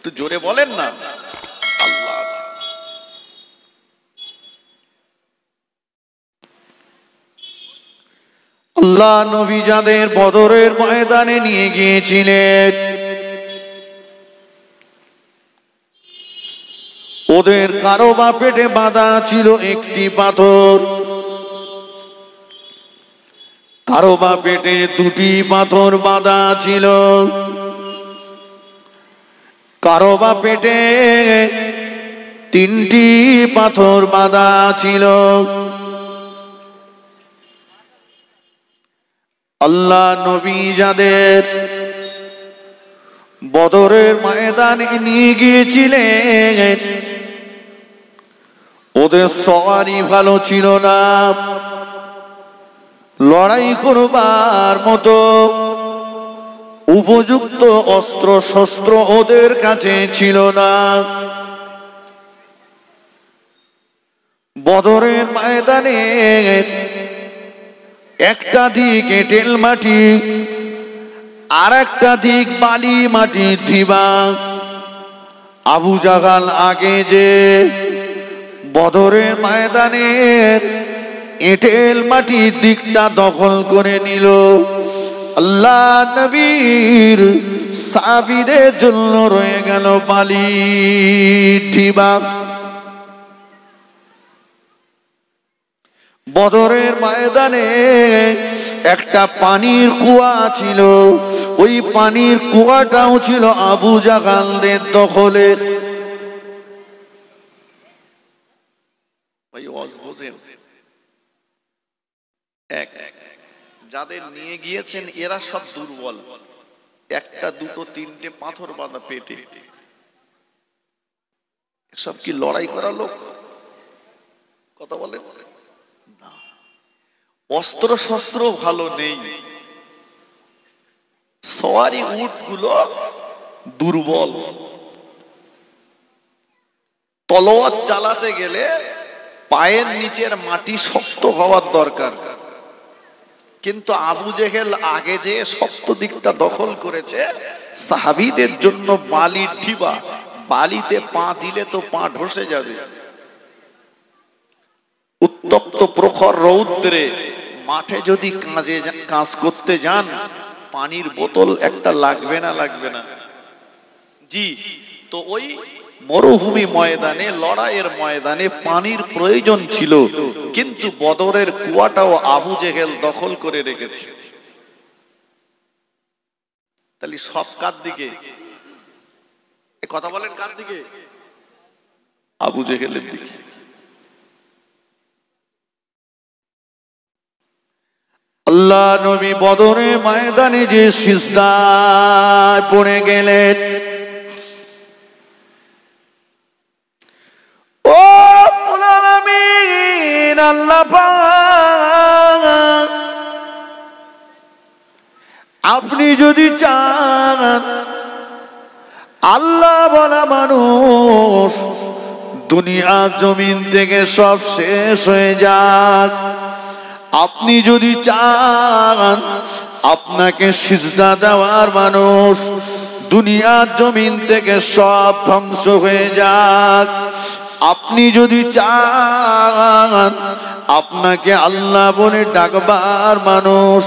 একটু জোরে বলেন না। আল্লাহ আছে। আল্লাহ নবী যাদের বদরের ময়দানে নিয়ে গিয়েছিলেন, ওদের কারো বা পেটে বাঁধা ছিল একটি পাথর, কারো বা পেটে দুটি পাথর বাঁধা ছিল, কারো বা পেটে তিনটি পাথর বাঁধা ছিল। আল্লাহ নবী যাদের বদরের ময়দানে নিয়ে গিয়েছিলেন, ওদের সওয়ারি ভালো ছিল না, লড়াই করবার মতো উপযুক্ত অস্ত্র শস্ত্র ওদের কাছে ছিল না। বদরের ময়দানে একটা দিক এঁটেল মাটি, আর একটা দিক বালি মাটি ধীবা। আবু জাহাল আগে যে বদরের ময়দানের এঁটেল মাটির দিকটা দখল করে নিল, আল্লাহ নবীর সাহাবীদের জন্য রয়ে গেল বালি ঢিবা। বদরের ময়দানে একটা পানির কুয়া ছিল, ওই পানির কুয়াটাও ছিল আবু জাহালদের দখলে। যাদের নিয়ে গিয়েছেন এরা সব দুর্বল, একটা দুটো তিনটে পাথর বাঁধা পেটে, সব কি লড়াই করা লোক? কথা বলেন না। অস্ত্র শস্ত্র ভালো নেই, সওয়ারি উট গুলো দুর্বল, তলোয়ার চালাতে গেলে পায়ের নিচের মাটি শক্ত হওয়ার দরকার। কিন্তু আবু জেহেল আগে যে শক্ত দিকটা দখল করেছে, সাহাবীদের জন্য বালির ঢিবা, বালিতে পা দিলে তো পা ধসে যাবে। উত্তপ্ত প্রখর রৌদ্রে মাঠে যদি কাজ করতে যান, পানির বোতল একটা লাগবে না? লাগবে না? জি। তো ওই মরুভূমি ময়দানে, লড়াইয়ের ময়দানে পানির প্রয়োজন ছিল, কিন্তু বদরের কুয়াটাও আবু জেহেল দখল করে রেখেছে। তাহলে সব কার দিকে? কথা বলেন, কার দিকে? আবু জেহেলের দিকে। আল্লাহ নবী বদরের ময়দানে যে সিজদায় পড়ে গেলেন, ও আমিন আল্লাহ পাক, আপনি যদি চান আল্লাহ বলা মানুষ দুনিয়া জমিন থেকে সব শেষ হয়ে যাক, আপনি যদি চান আপনাকে সিজদা দেওয়ার মানুষ দুনিয়ার জমিন থেকে সব ধ্বংস হয়ে যাক, আপনি যদি চান আপনাকে আল্লাহ বলে ডাকবার মানুষ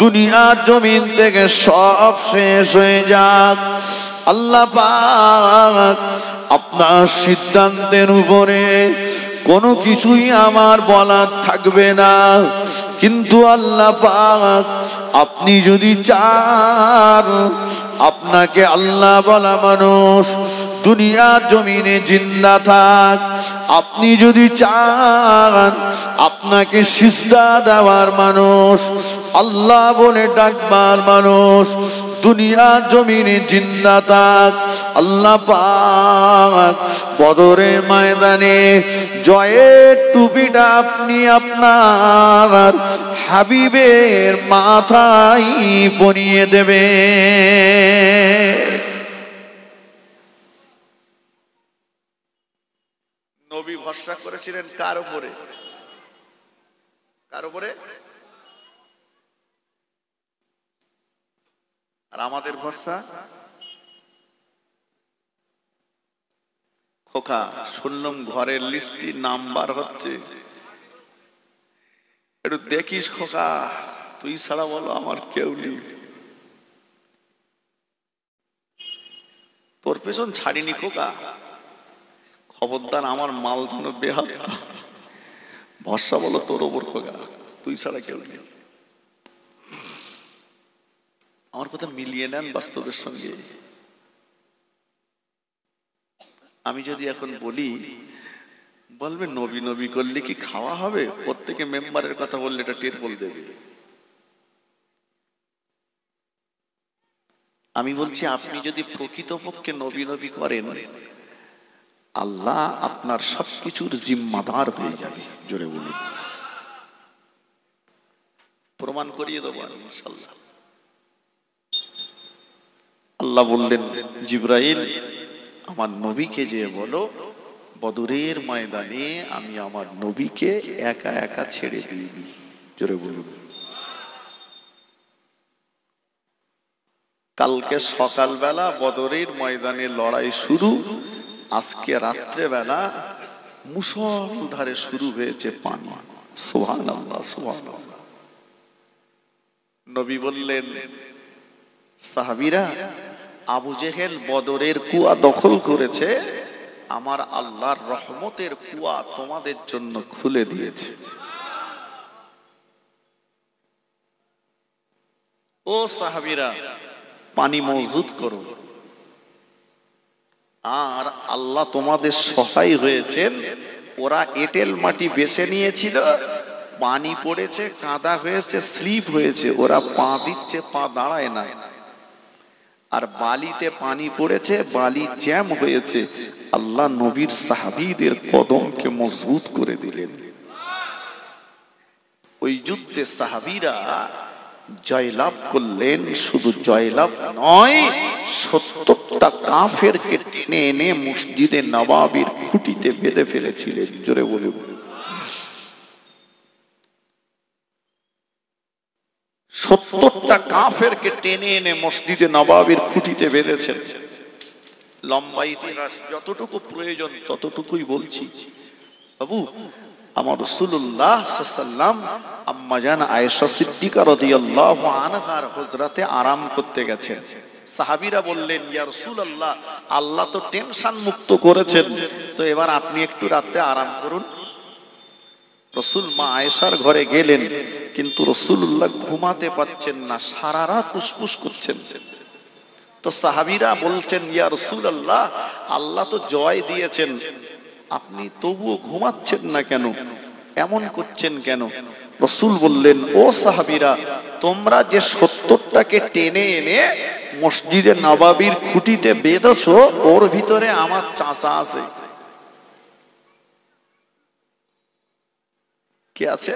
দুনিয়ার জমিন থেকে সব শেষ হয়ে যাক, আল্লাহ পাক আপনার সিদ্ধান্তের উপরে কোনো কিছুই আমার বলার থাকবে না। কিন্তু আল্লাহ পাক আপনি যদি চান আপনাকে আল্লাহ বলা মানুষ দুনিয়ার জমিনে জিন্দা থাক, আপনি যদি চান আপনাকে সিজদা দেওয়ার মানুষ আল্লাহ বলে ডাকবার মানুষ দুনিয়ার জমিনে জিন্দা থাক, আল্লাহ পাক বদরের ময়দানে জয়ের টুপিটা আপনি আপনার হাবিবের মাথায় পরিয়ে দেবে। নবী ভরসা করেছিলেন কার উপরে? কার উপরে? আর আমাদের ভরসা খোকা শুনলাম ঘরের লিস্টে নাম্বার হচ্ছে, একটু দেখিস খোকা, তুই ছাড়া বলো আমার কেউ নেই। তোর পেছন ছাড়িনি খোকা, খবরদার আমার মাল যেন বেহাত, ভরসা বলো তোর ওপর খোকা, তুই ছাড়া কেউ নেই। আমার কথা মিলিয়ে নেন বাস্তবের সঙ্গে। আমি যদি এখন বলি, বলবে নবী নবী করলে কি খাওয়া হবে? প্রত্যেকে মেম্বারের কথা বললে এটা টের বল দেবে। আমি বলছি আপনি যদি প্রকৃতপক্ষে নবী নবী করেন, আল্লাহ আপনার সবকিছুর জিম্মাদার হয়ে যাবে। জোরে বলুন, প্রমাণ করিয়ে দেবো আমি ইনশাআল্লাহ। আল্লাহ বললেন, জিবরাইল আমার নবীকে যে বলো বদরের ময়দানে আমি আমার নবীকে একা একা ছেড়ে দিইনি। জোরে বলুন। কালকে সকালবেলা বদরের ময়দানে লড়াই শুরু, আজকে রাত্রেবেলা মুষলধারে শুরু হয়েছে পানি। সুবহানাল্লাহ, সুবহানাল্লাহ। নবী বললেন, সাহাবীরা, আবু জেহেল বদরের কুয়া দখল করেছে, আমার আল্লাহর রহমতের কুয়া তোমাদের জন্য খুলে দিয়েছে। ও সাহাবীরা, পানি মজুদ করো। আর আল্লাহ তোমাদের সহায় হয়েছেন। ওরা এঁটেল মাটি বেছে নিয়েছিল, পানি পড়েছে, কাদা হয়েছে, স্লিপ হয়েছে, ওরা পা দিচ্ছে, পা দাঁড়ায় না। আর বালিতে পানি পড়েছে, বালি জ্যাম হয়েছে, আল্লাহ নবীর সাহাবীদের কদমকে মজবুত করে দিলেন। ওই যুদ্ধে সাহাবীরা জয়লাভ করলেন। শুধু জয়লাভ নয়, 70টা কাফেরকে টেনে এনে মসজিদে নববীর খুঁটিতে বেঁধে ফেলেছিলেন। জোরে বলুন। 70টা কাফেরকে টেনে এনে মসজিদে নববীর খুঁটিতে বেঁধেছেন। লম্বা ইতিহাস, যতটুকু প্রয়োজন ততটুকুই বলছি। বাবু, আমার রাসূলুল্লাহ সাল্লাল্লাহু আলাইহি ওয়াসাল্লাম আম্মা জান আয়েশা সিদ্দিকা রাদিয়াল্লাহু আনহার হুজরাতে আরাম করতে গেছেন। সাহাবীরা বললেন, ইয়া রাসূলুল্লাহ, আল্লাহ তো টেনশন মুক্ত করেছেন, তো এবার আপনি একটু রাতে আরাম করুন। রাসূল মা আয়েশার ঘরে গেলেন, কিন্তু রাসূলুল্লাহ ঘুমাতে পারছেন না, সারা রাত ফুসফুস করছেন। তো সাহাবীরা বলছেন, ইয়া রাসূলুল্লাহ, আল্লাহ তো জয় দিয়েছেন, আপনি তবুও ঘুমাচ্ছেন না কেন, এমন করছেন কেন? রাসূল বললেন, ও সাহাবীরা, তোমরা যে 70টাকে টেনে এনে মসজিদে নববীর খুঁটিতে বেঁধেছো, ওর ভিতরে আমার চাচা আছে। কে আছে?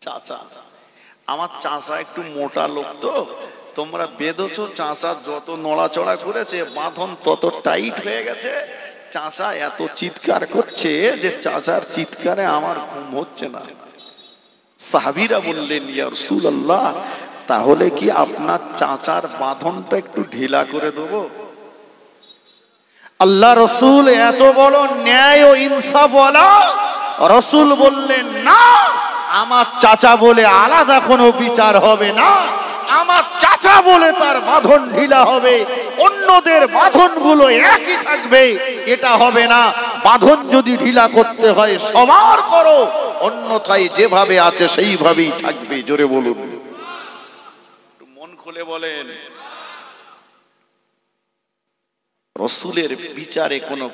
চাচা। আমার চাচা একটু মোটা লোক, তো তোমরা বেঁধেছো, চাচা যত নড়াচড়া করেছে বাঁধন তত টাইট হয়ে গেছে। চাচা এত চিৎকার করছে যে চাচার চিৎকারে আমার ঘুম হচ্ছে না। সাহাবীরা বললেন, ইয়া রাসূলুল্লাহ, তাহলে কি আপনার চাচার বাঁধনটা একটু ঢিলা করে দেবো? আল্লাহ রাসূল এত বড় ন্যায় ও ইনসাফ ওয়ালা। রাসূল বললেন, না, আমার চাচা বলে আলাদা কোনো বিচার হবে না, আমার চাচা বলে তার বাঁধন ঢিলা হবে, অন্যদের বাঁধনগুলো একই থাকবে, এটা হবে না। বাঁধন যদি ঢিলা করতে হয় সবার করো, অন্যথায় যেভাবে আছে সেইভাবেই থাকবে। জোরে বলুন, মন খুলে বলেন। রাসূলের বিচারে কোনো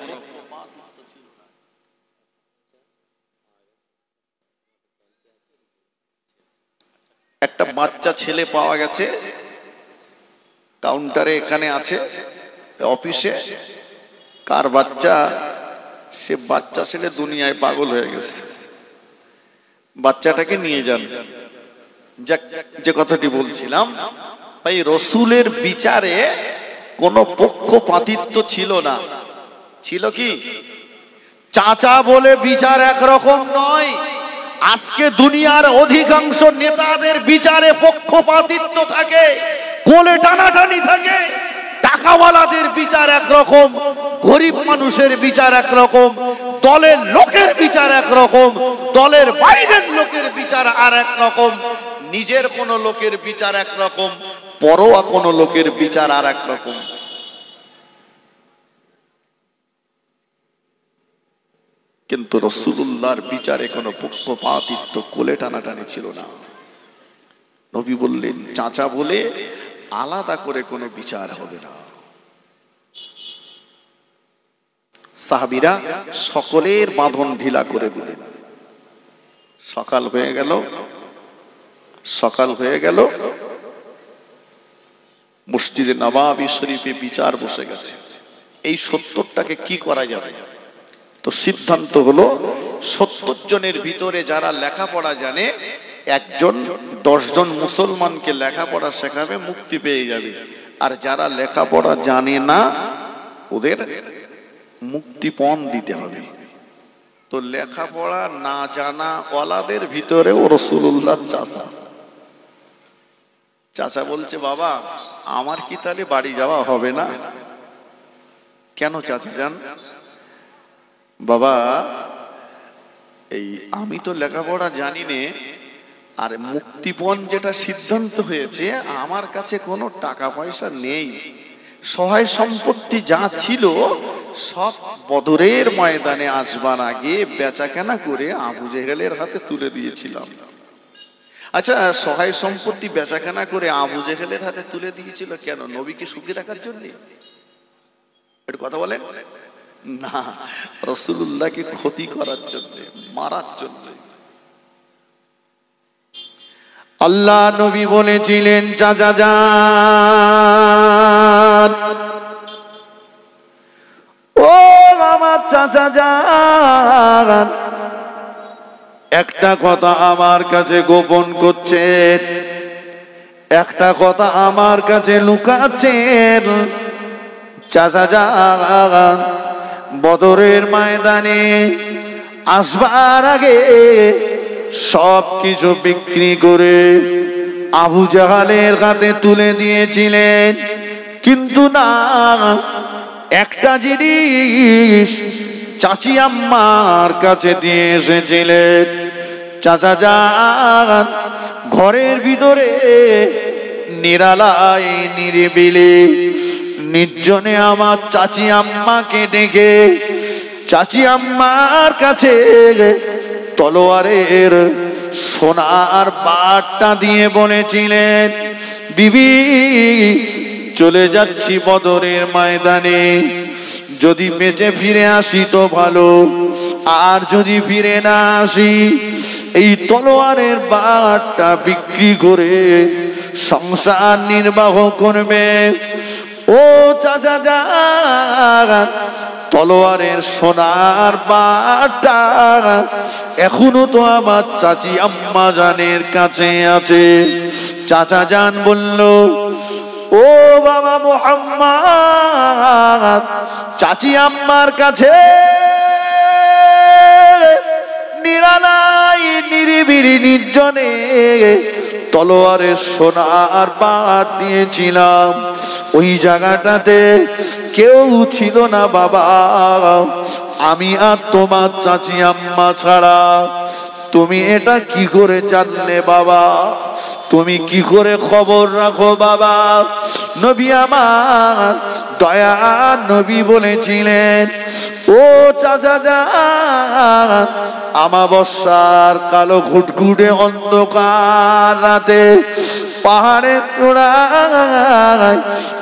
একটা বাচ্চা ছেলে পাওয়া গেছে, কাউন্টারে এখানে আছে অফিসে। কার বাচ্চা? সে বাচ্চা ছেলে দুনিয়ায় পাগল হয়ে গেছে, বাচ্চাটাকে নিয়ে যান। যে কথাটি বলছিলাম, ভাই, রাসূলের বিচারে কোনো পক্ষপাতিত্ব ছিল না। ছিল কি? চাচা বলে বিচার একরকম নয়। আজকে দুনিয়ার অধিকাংশ নেতাদের বিচারে পক্ষপাতিত্ব থাকে, কোলে টানাটানি থাকে। টাকাওয়ালাদের বিচার একরকম, গরিব মানুষের বিচার একরকম, দলের লোকের বিচার একরকম, দলের বাইরের লোকের বিচার আর একরকম, নিজের কোন লোকের বিচার একরকম, পরোয়া কোন লোকের বিচার আর একরকম। কিন্তু রাসূলুল্লাহর বিচারে কোনো পক্ষপাতিত্ব, কোলে টানাটানি ছিল না। নবী বললেন চাচা বলে আলাদা করে কোনো বিচার হবে না। সাহাবীরা সকলের বাঁধন ঢিলা করে দিলেন। সকাল হয়ে গেল, মসজিদে নববী শরীফে বিচার বসে গেছে। এই ৭০টাকে কি করা যাবে? তো সিদ্ধান্ত হলো ৭০ জনের ভিতরে যারা লেখাপড়া জানে, একজন ১০ জন মুসলমানকে লেখাপড়া শেখাবে, মুক্তি পেয়ে যাবে। আর যারা লেখাপড়া জানে না ওদের মুক্তিপণ দিতে হবে। তো লেখাপড়া না জানা ওয়ালাদের ভিতরেও রাসূলুল্লাহ চাচা বলছে বাবা আমার কি তাহলে বাড়ি যাওয়া হবে না? কেন চাচা যান? বাবা এই আমি তো লেখাপড়া জানি নে, আর মুক্তিপণ যেটা সিদ্ধান্ত হয়েছে, আমার কাছে কোনো টাকা পয়সা নেই, সহায় সম্পত্তি যা ছিল সব বদরের ময়দানে আসবার আগে বেচাকেনা করে আবু জেহেলের হাতে তুলে দিয়েছিলাম। আচ্ছা, সহায় সম্পত্তি বেচাকেনা করে আবু জেহেলের হাতে তুলে দিয়েছিল কেন? নবীকে সুখী রাখার জন্য? একটু কথা বলেন না, রাসূলুল্লাহকে ক্ষতি করার জন্য, মারার জন্য। আল্লাহ নবী বলেছিলেন চাচা যান, ও আমার চাচা যান, একটা কথা আমার কাছে গোপন করছেন, একটা কথা আমার কাছে লুকাচ্ছেন। চাচা যান, বদরের ময়দানে আসবার আগে সব কিছু বিক্রি করে আবু জাহালের হাতে তুলে দিয়েছিলেন, কিন্তু না, একটা জিনিস চাচি আম্মার কাছে দিয়ে এসেছিলেন। চাচা যান, ঘরের ভিতরে নিরালায় নিরিবিলি নির্জনে আমার চাচি আম্মাকে ডেকে চাচি আম্মার কাছে তলোয়ারের সোনার বাটটা দিয়ে বলেছিলেন, বিবি চলে যাচ্ছি বদরের ময়দানে, যদি বেঁচে ফিরে আসি তো ভালো, আর যদি ফিরে না আসি এই তলোয়ারের বাটটা বিক্রি করে সংসার নির্বাহ করবে। ও চাচা যান, তলোয়ারের সোনার বাটটা এখনো তো আমার চাচি আম্মা জানের কাছে আছে। চাচা যান বলল, ও বাবা মুহাম্মদ, চাচি আম্মার কাছে নিরালাই নিরিবিলি নির্জনে তলোয়ারের সোনার বাট দিয়েছিলাম, ওই জায়গাটাতে কেউ ছিল না বাবা, আমি আর তোমার চাচি আম্মা ছাড়া। তুমি এটা কি করে জানলে বাবা? তুমি কি করে খবর রাখো বাবা? নবী আমার দয়া নবী বলেছিলেন, ও চাচা যান, আমাবস্যার কালো ঘুটঘুটে অন্ধকার রাতে পাহাড়ের চূড়ায়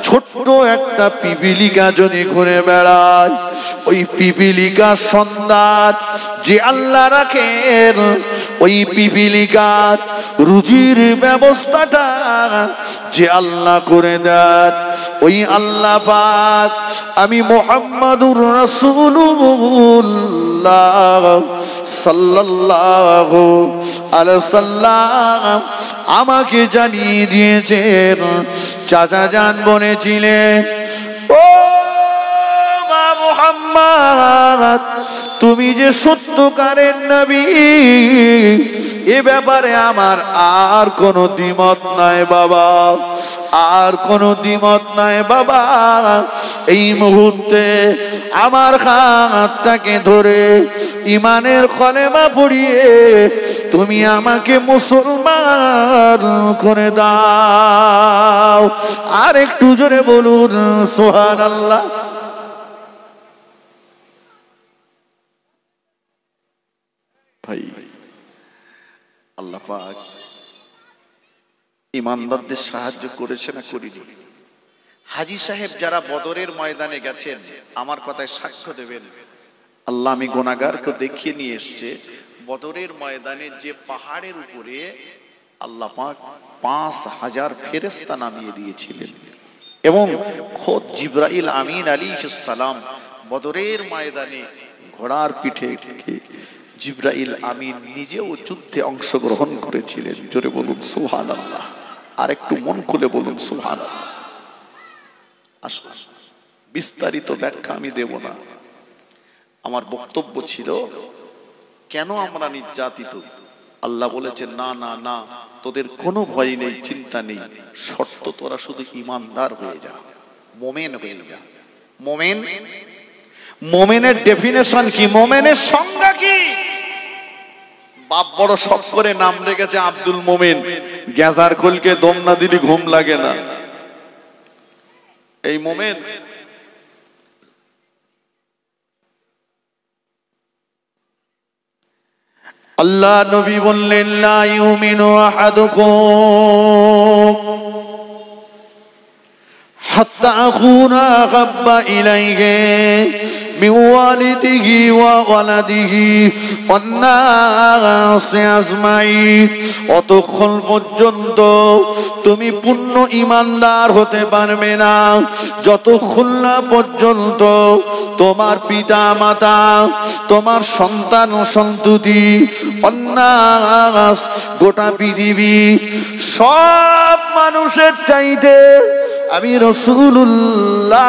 ছোট্ট একটা পিপিলিকা যদি ঘুরে বেড়ায়, ওই পিপিলিকার সন্ধান যে আল্লাহ রাখেন, ওই পিপিলিকার রুজির ব্যবস্থাটা যে আল্লাহ করে দেন, ওই আল্লাহ পাক আমি মুহাম্মাদুর রাসূলুল্লাহ সাল্লাল্লাহু আলাইহি সাল্লাম আমাকে জানিয়ে দিয়েছেন। চাচা যান বলেছিলেন, ও মা মুহাম্মদ, তুমি যে সত্যকারের নবী, এ ব্যাপারে আমার আর কোনো দ্বিমত নাই বাবা, আর কোনো দ্বিমত নাই বাবা। এই মুহূর্তে আমার হাতটাকে ধরে ইমানের কলেমা পড়িয়ে তুমি আমাকে মুসলমান করে দাও। আর একটু জোরে বলুন সুবহানাল্লাহ। ভাই আল্লাহ পাক ইমানদারদের সাহায্য করেছে না করিনি? হাজী সাহেব যারা বদরের ময়দানে গেছেন আমার কথায় সাক্ষ্য দেবেন। আল্লাহ আমি গুনাহগারকে দেখিয়ে নিয়ে এসেছে বদরের ময়দানে যে পাহাড়ের উপরে আল্লাহ পাক 5000 ফেরেশতা নামিয়ে দিয়েছিলেন এবং খোদ জিবরাইল আমিন আলাইহিস সালাম বদরের ময়দানে ঘোড়ার পিঠে জিবরাইল আমিন নিজেও যুদ্ধে অংশগ্রহণ করেছিলেন। জোরে বলুন সুবহানাল্লাহ। আর একটু মন খুলে বলুন সুবহানাল্লাহ। আসুন বিস্তারিত ব্যাখ্যা আমি দেব না, আমার বক্তব্য ছিল কেন আমরা নির্যাতিত। আল্লাহ বলেছেন না না না, তোদের কোনো ভয় নেই, চিন্তা নেই, শর্ত তোরা শুধু ইমানদার হয়ে যা, মোমেন হয়ে যা। মোমেন, মোমেনের ডেফিনেশন কি, মোমেনের সংজ্ঞা কি? বাপ বড় শখ করে নাম রেখেছে আব্দুল মোমেন, গ্যাজার খোলকে দম না দিলে ঘুম লাগে না, এই মোমেন। আল্লাহ নবী বললেন লা ইউমিনু আহাদুকুম হাত্তা আকুনা আহাব্বা ইলাইহি মিন ওয়ালিদিহি ওয়া ওয়ালাদিহি ওয়ান নাসি আজমাইন। অতক্ষণ পর্যন্ত তুমি পূর্ণ ইমানদার হতে পারবে না যতক্ষণ না পর্যন্ত তোমার পিতা মাতা, তোমার সন্তান সন্ততি, অন্যাস গোটা পৃথিবী সব মানুষের চাইতে আমি রাসূলুল্লাহ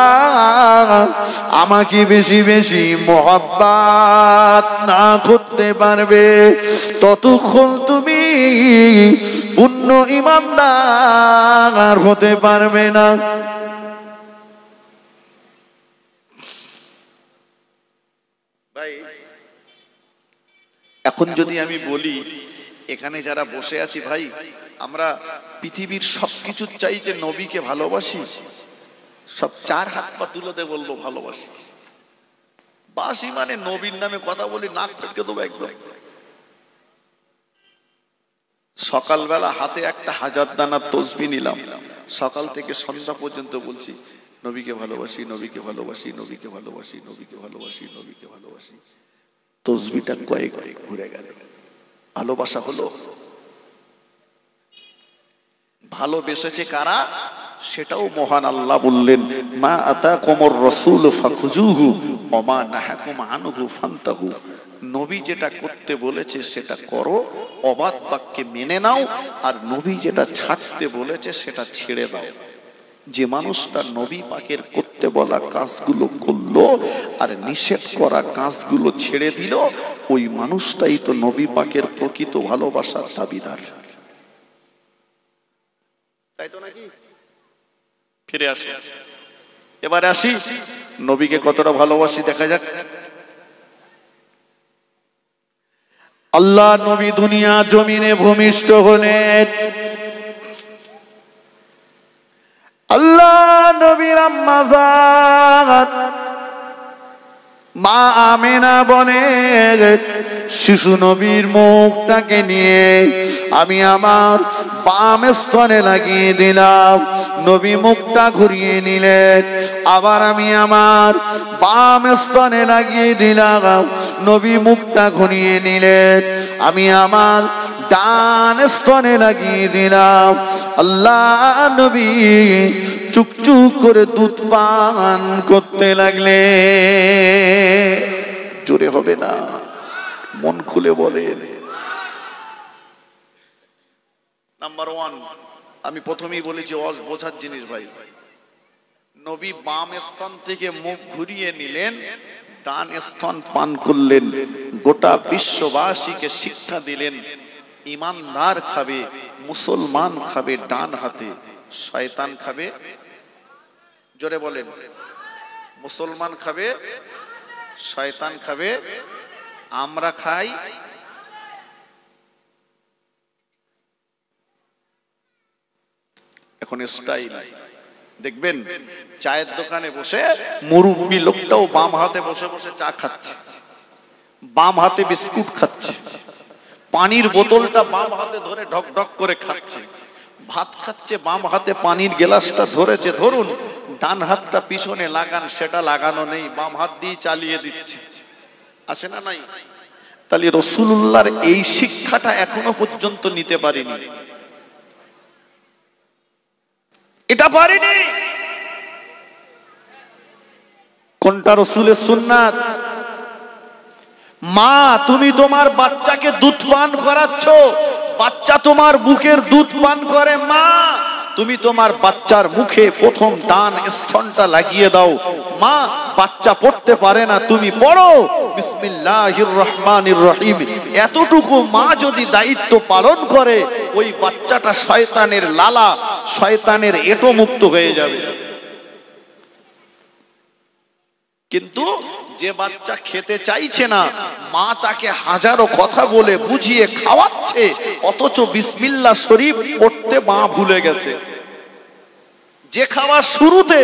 আমাকে বেশি বেশি মহব্বত না করতে পারবে ততক্ষণ তুমি পূর্ণ ইমানদার হতে পারবে না। ভাই এখন যদি আমি বলি এখানে যারা বসে আছি ভাই, আমরা পৃথিবীর সবকিছুর চাইতে নবীকে ভালোবাসি, সব চার হাত পা তুলে বলবো ভালোবাসি। বাসি মানে নবীর নামে কথা বলি, নাক ফটকে দেবো একদম। সকালবেলা হাতে একটা 1000 দানার তসবিহ নিলাম, সকাল থেকে সন্ধ্যা পর্যন্ত বলছি নবীকে ভালোবাসি, নবীকে ভালোবাসি, নবীকে ভালোবাসি, নবীকে ভালোবাসি, নবীকে ভালোবাসি। তসবিহটা কয়েক ঘুরে গেল, ভালোবাসা হলো? ভালোবেসেছে কারা সেটাও মহান আল্লাহ বললেন মা আতাকুমুর রাসূল ফাখুজুহু ওয়া মা নাহাকুম আনহু ফান্তাহু। নবী যেটা করতে বলেছে সেটা করো, অবাধ বাক্যে মেনে নাও, আর নবী যেটা ছাড়তে বলেছে সেটা ছেড়ে দাও। যে মানুষটা নবী পাকের করতে বলা কাজগুলো করলো আর নিষেধ করা কাজগুলো ছেড়ে দিল, ওই মানুষটাই তো নবী পাকের প্রকৃত ভালোবাসার দাবিদার, তাই তো নাকি? ফিরে আসি, এবারে আসি নবীকে কতটা ভালোবাসি দেখা যাক। আল্লাহ নবী দুনিয়া জমিনে ভূমিষ্ঠ হলেন। আল্লাহ নবীর আম্মা জান মা আমেনা বলেন শিশু নবীর মুখটাকে নিয়ে আমি আমার বাম স্তনে লাগিয়ে দিলাম। নবী মুখটা ঘুরিয়ে নিলেন, আবার আমি আমার বাম স্তনে লাগিয়ে দিলাম। নবী মুখটা ঘুরিয়ে নিলেন, আমি আমার ডান স্তনে লাগিয়ে দিলাম। আল্লাহ নবী চুকচুক করে দুধ পান করতে লাগলে। জোরে হবে না, মন খুলে বলেন। নাম্বার 1 আমি প্রথমেই বলেছি ওয়াজ বোঝার জিনিস ভাই। নবী বাম স্তন থেকে মুখ ঘুরিয়ে নিলেন, ডান স্তন পান করলেন। গোটা বিশ্ববাসীকে শিক্ষা দিলেন ইমানদার খাবে, মুসলমান খাবে ডান হাতে, শয়তান খাবে, জোরে বলেন, মুসলমান খাবে, শয়তান খাবে, আমরা খাই এখন স্টাইল। দেখবেন চায়ের দোকানে বসে মুরব্বী লোকটাও বাম হাতে বসে বসে চা খাচ্ছে, বাম হাতে বিস্কুট খাচ্ছে, পানির বোতলটা বাম হাতে ধরে ঢক ঢক করে খাচ্ছে, ভাত খাচ্ছে বাম হাতে পানির গ্লাসটা ধরেছে, ধরুন ডান হাতটা পিছনে লাগান, সেটা লাগানো নেই, বাম হাত দিয়ে চালিয়ে দিচ্ছে, আছে না নাই? তাহলে রাসূলুল্লাহর এই শিক্ষাটা এখনো পর্যন্ত নিতে পারিনি, এটা পারিনি। কোনটা রাসূলের সুন্নাত? মা তুমি তোমার বাচ্চাকে দুধ পান করাচ্ছ, বাচ্চা তোমার বুকের দুধ পান করে, মা তুমি তোমার বাচ্চার মুখে প্রথম ডান স্তনটা লাগিয়ে দাও। মা বাচ্চা পড়তে পারে না, তুমি পড়ো বিসমিল্লাহির রহমানির রহিম। এতটুকু মা যদি দায়িত্ব পালন করে, ওই বাচ্চাটা শয়তানের লালা, শয়তানের এঁটো মুক্ত হয়ে যাবে। কিন্তু যে বাচ্চা খেতে চাইছে না, মা তাকে হাজারো কথা বলে বুঝিয়ে খাওয়াচ্ছে, অথচ বিসমিল্লাহ শরীফ পড়তে মা ভুলে গেছে। যে খাওয়ার শুরুতে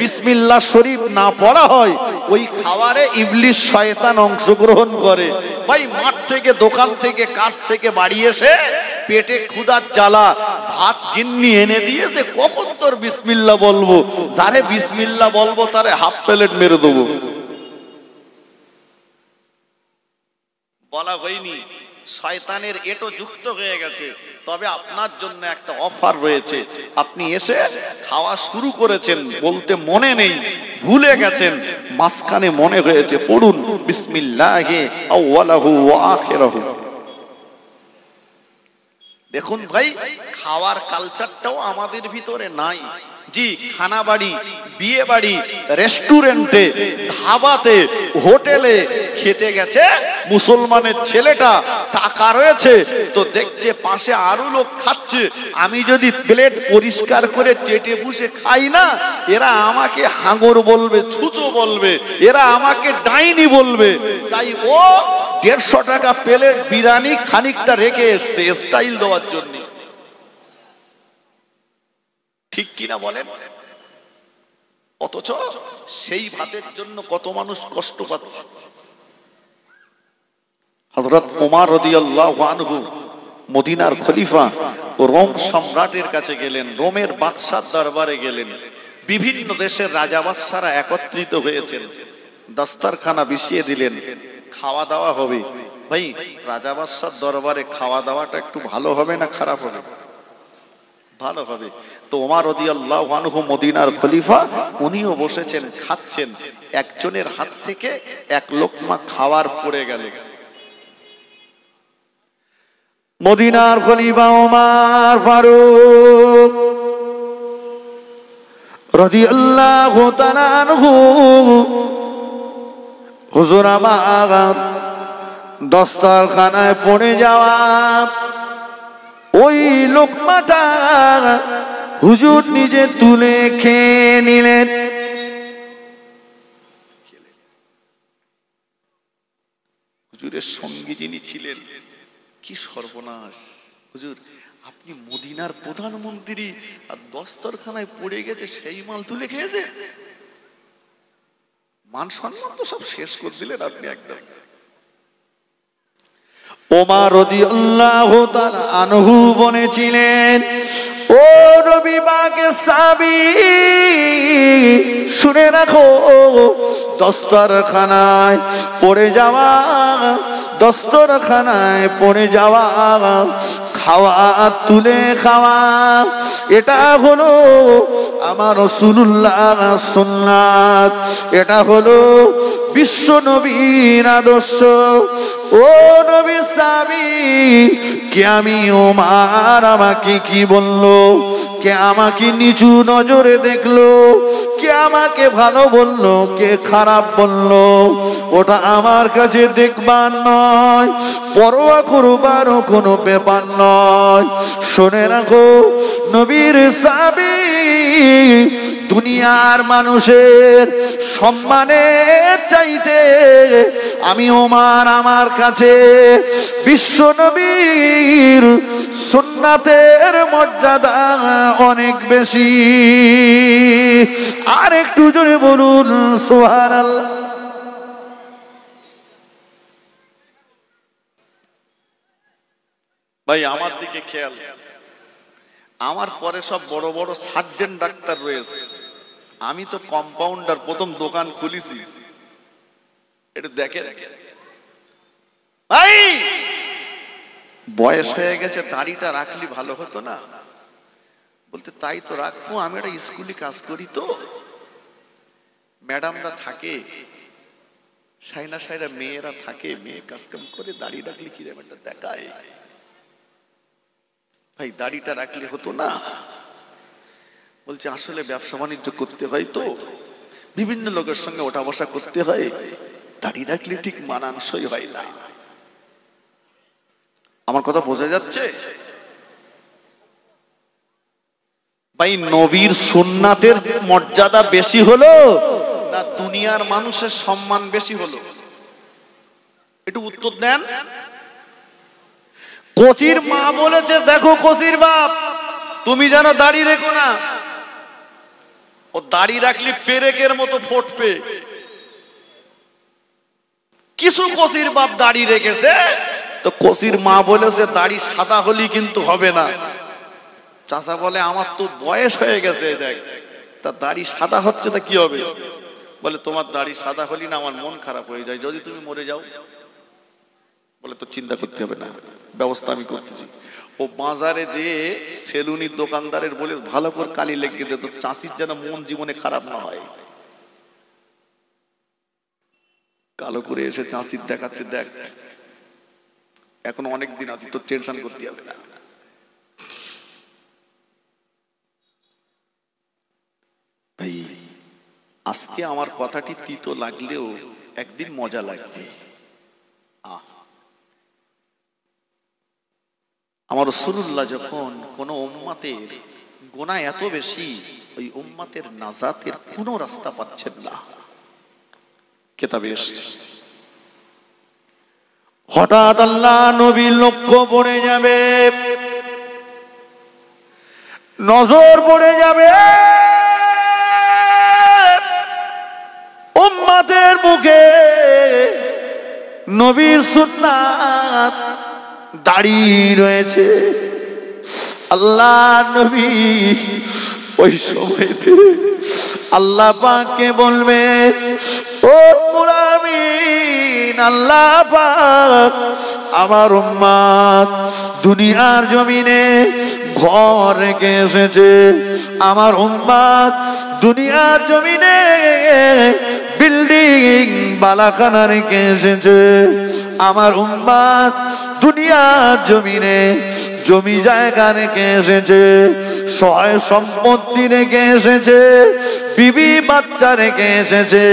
বিসমিল্লাহ শরীফ না পড়া হয়, ওই খাবারে ইবলিস শয়তান অংশগ্রহণ করে। ভাই মাঠ থেকে, দোকান থেকে, কাজ থেকে বাড়ি এসে পেটে ক্ষুধার জ্বালা, ভাত গিন্নি এনে দিয়েছে, কখন তোর বিসমিল্লাহ বলবো? যারে বিসমিল্লাহ বলবো তারে হাফ প্লেট মেরে দেবো। বলা হয়নি, শয়তানের এটো যুক্ত হয়ে গেছে। তবে আপনার জন্য একটা অফার রয়েছে, আপনি এসে খাওয়া শুরু করেছেন, বলতে মনে নেই, ভুলে গেছেন, মাঝখানে মনে হয়েছে, পড়ুন বিসমিল্লাহি আউয়ালাহু ওয়া আখিরাহু। দেখুন ভাই, খাওয়ার কালচারটাও আমাদের ভিতরে নাই। জি, খানা বাড়ি, বিয়ে বাড়ি, রেস্টুরেন্টে, ধাবাতে, হোটেলে খেতে গেছে মুসলমানের ছেলেটা, টাকা রয়েছে তো দেখছে পাশে আরো লোক খাচ্ছে, আমি যদি প্লেট পরিষ্কার করে চেটে পুষে খাই না, এরা আমাকে হাঙর বলবে, ছুঁচো বলবে, এরা আমাকে ডাইনি বলবে। তাই ও 150 টাকা প্লেট বিরিয়ানি খানিকটা রেখে এসছে স্টাইল দেওয়ার জন্য। ঠিক কিনা বলেন? অথচ সেই ভাতের জন্য কত মানুষ কষ্ট পাচ্ছে। হযরত ওমর রাদিয়াল্লাহু আনহু মদিনার খলিফা ও রোম সম্রাটের কাছে গেলেন, রোমের বাদশার দরবারে গেলেন। বিভিন্ন দেশের রাজা বাদশারা একত্রিত হয়েছেন, দস্তরখানা বিছিয়ে দিলেন, খাওয়া দাওয়া হবে। ভাই রাজা বাদশার দরবারে খাওয়া দাওয়াটা একটু ভালো হবে না খারাপ হবে? ভালো হবে। তো ওমর রাদিয়াল্লাহু আনহু মদিনার খলিফা, উনিও বসেছেন, খাচ্ছেন। একজনের হাত থেকে এক লোকমা খাবার পড়ে গেল। মদিনার খলিফা ওমর ফারুক রাদিয়াল্লাহু তাআলা আনহু, হুজুর আমার দস্তরখানায় পড়ে যাওয়া ওই লোকমাটা হুজুর নিজে তুলে খেয়ে নিলেন। হুজুরের সঙ্গী যিনি ছিলেন, কি সর্বনাশ! হুজুর আপনি মদিনার প্রধানমন্ত্রী, আর দস্তরখানায় পড়ে গেছে সেই মাল তুলে খেয়েছে? মান সম্মান তো সব শেষ করে দিলেন আপনি একদম। ওমর রাদিয়াল্লাহু তাআলা আনহু বলেছিলেন, ও নবী পাকের সাহাবী শুনে রাখো, দস্তরখানায় পড়ে যাওয়া, দস্তরখানায় পড়ে যাওয়া খাওয়া তুলে খাওয়া, এটা হলো আমার রাসূলুল্লাহ সুন্নাত, এটা হলো বিশ্ব নবীর আদর্শ। ও নবী সাহাবী, কি আমি ওমর আমাকে কি বললো? কে আমাকে নিচু নজরে দেখলো, কে আমাকে ভালো বললো, কে খারাপ বললো, ওটা আমার কাছে দেখবার নয়, পরোয়া করবারও কোনো ব্যাপার নয়। শুনে রাখো নবীর সাহাবী, দুনিয়ার মানুষের সম্মানের চাইতে আমি ওমর আমার কাছে বিশ্ব নবীর সুন্নাতের মর্যাদা অনেক বেশি। আর একটু জোরে বলুন সুবহানাল্লাহ। ভাই আমার দিকে খেয়াল, আমার পরে সব বড় বড় সার্জেন্ট ডাক্তার রয়েছে, আমি তো কম্পাউন্ডার, প্রথম দোকান খুলেছি। এটা দেখে ভাই বয়স হয়ে গেছে, দাড়িটা রাখলি ভালো হতো না? বলতে তাই তো রাখবো, আমি একটা স্কুলে কাজ করি তো, ম্যাডামরা থাকে, সাইনা সাইরা মেয়েরা থাকে, মেয়ে কাজ কাম করে, দাড়ি রাখলি কি ব্যাপারটা দেখায়। ভাই দাড়িটা রাখলে হতো না? বলছে আসলে ব্যবসা বাণিজ্য করতে হয় তো, বিভিন্ন লোকের সঙ্গে ওঠা বসা করতে হয়, দাড়ি রাখলে ঠিক মানানসই হয় না। আমার কথা বোঝা যাচ্ছে? ভাই নবীর সুন্নাতের মর্যাদা বেশি হলো না দুনিয়ার মানুষের সম্মান বেশি হলো? একটু উত্তর দেন। কোচির মা বলেছে, দেখো কোচির বাপ তুমি যেন দাড়ি রেখো না, ও দাড়ি রাখলে পেরেকের মতো ফুটবে। কিছু কোচির বাপ দাড়ি রেখেছে, তো কোচির মা বলেছে দাড়ি সাদা হলি কিন্তু হবে না। চাচা বলে আমার তো বয়স হয়ে গেছে, দেখ তা দাড়ি সাদা হচ্ছে, তা কি হবে? বলে তোমার দাড়ি সাদা হলি না আমার মন খারাপ হয়ে যায়, যদি তুমি মরে যাও। বলে তো চিন্তা করতে হবে না, ব্যবস্থা আমি করতেছি। ও বাজারে যে সেলুনির দোকানদারের বলে ভালো করে কালি লেগে দে, তো চাষির যেন মন জীবনে খারাপ না হয়। কালো করে এসে চাষির দেখাচ্ছে, দেখ এখন অনেক দিন আছে, তো টেনশন করতে হবে না। ভাই আজকে আমার কথাটি তিতো লাগলেও একদিন মজা লাগবে। আমার রাসূলুল্লাহ যখন কোন উম্মতের গুনাহ এত বেশি, ওই উম্মতের নাজাতের কোন রাস্তা পাচ্ছেন না, কিতাবে এসেছে হঠাৎ আল্লাহ নবীর লক্ষ্য পড়ে যাবে, নজর পড়ে যাবে উম্মতের মুখে নবীর সুন্নাত দাঁড়িয়ে রয়েছে। আল্লাহ নবী ওই সময়তে আল্লাহ পাককে বলবে, ও মুলামিন, আল্লাহ পাক আমার উম্মত দুনিয়ার জমিনে ঘর রেখে এসেছে, আমার উম্মত দুনিয়ার জমিনে বিল্ডিং বালাখানা রেখে এসেছে, আমার উম্মত দুনিয়ার জমিনে জমি জায়গা রেখে এসেছে, সহায় সম্পত্তি রেখে এসেছে, বিবি বাচ্চা রেখে এসেছে,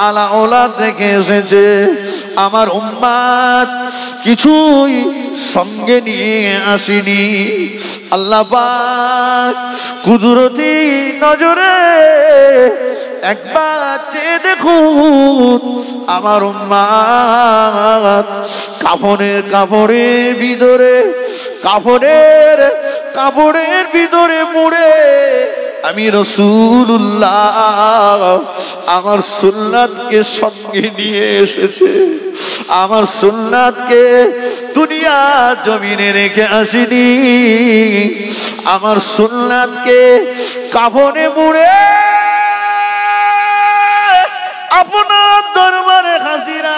আলা ওলাদ রেখে এসেছে। আমার উম্মত কিছুই সঙ্গে নিয়ে আসেনি। আল্লাহ পাক কুদরতি নজরে একবার চেয়ে দেখুন, আমার উম্মত কাপড়ের ভিতরে কাপড়ের ভিতরে মুড়ে আমি রাসূলুল্লাহ আমার সুন্নাতকে সঙ্গে নিয়ে এসেছে, আমার সুন্নাতকে দুনিয়া জমিনে রেখে আসিনি, আমার সুন্নাতকে কাফনে মুড়ে আপনার দরবারে হাজিরা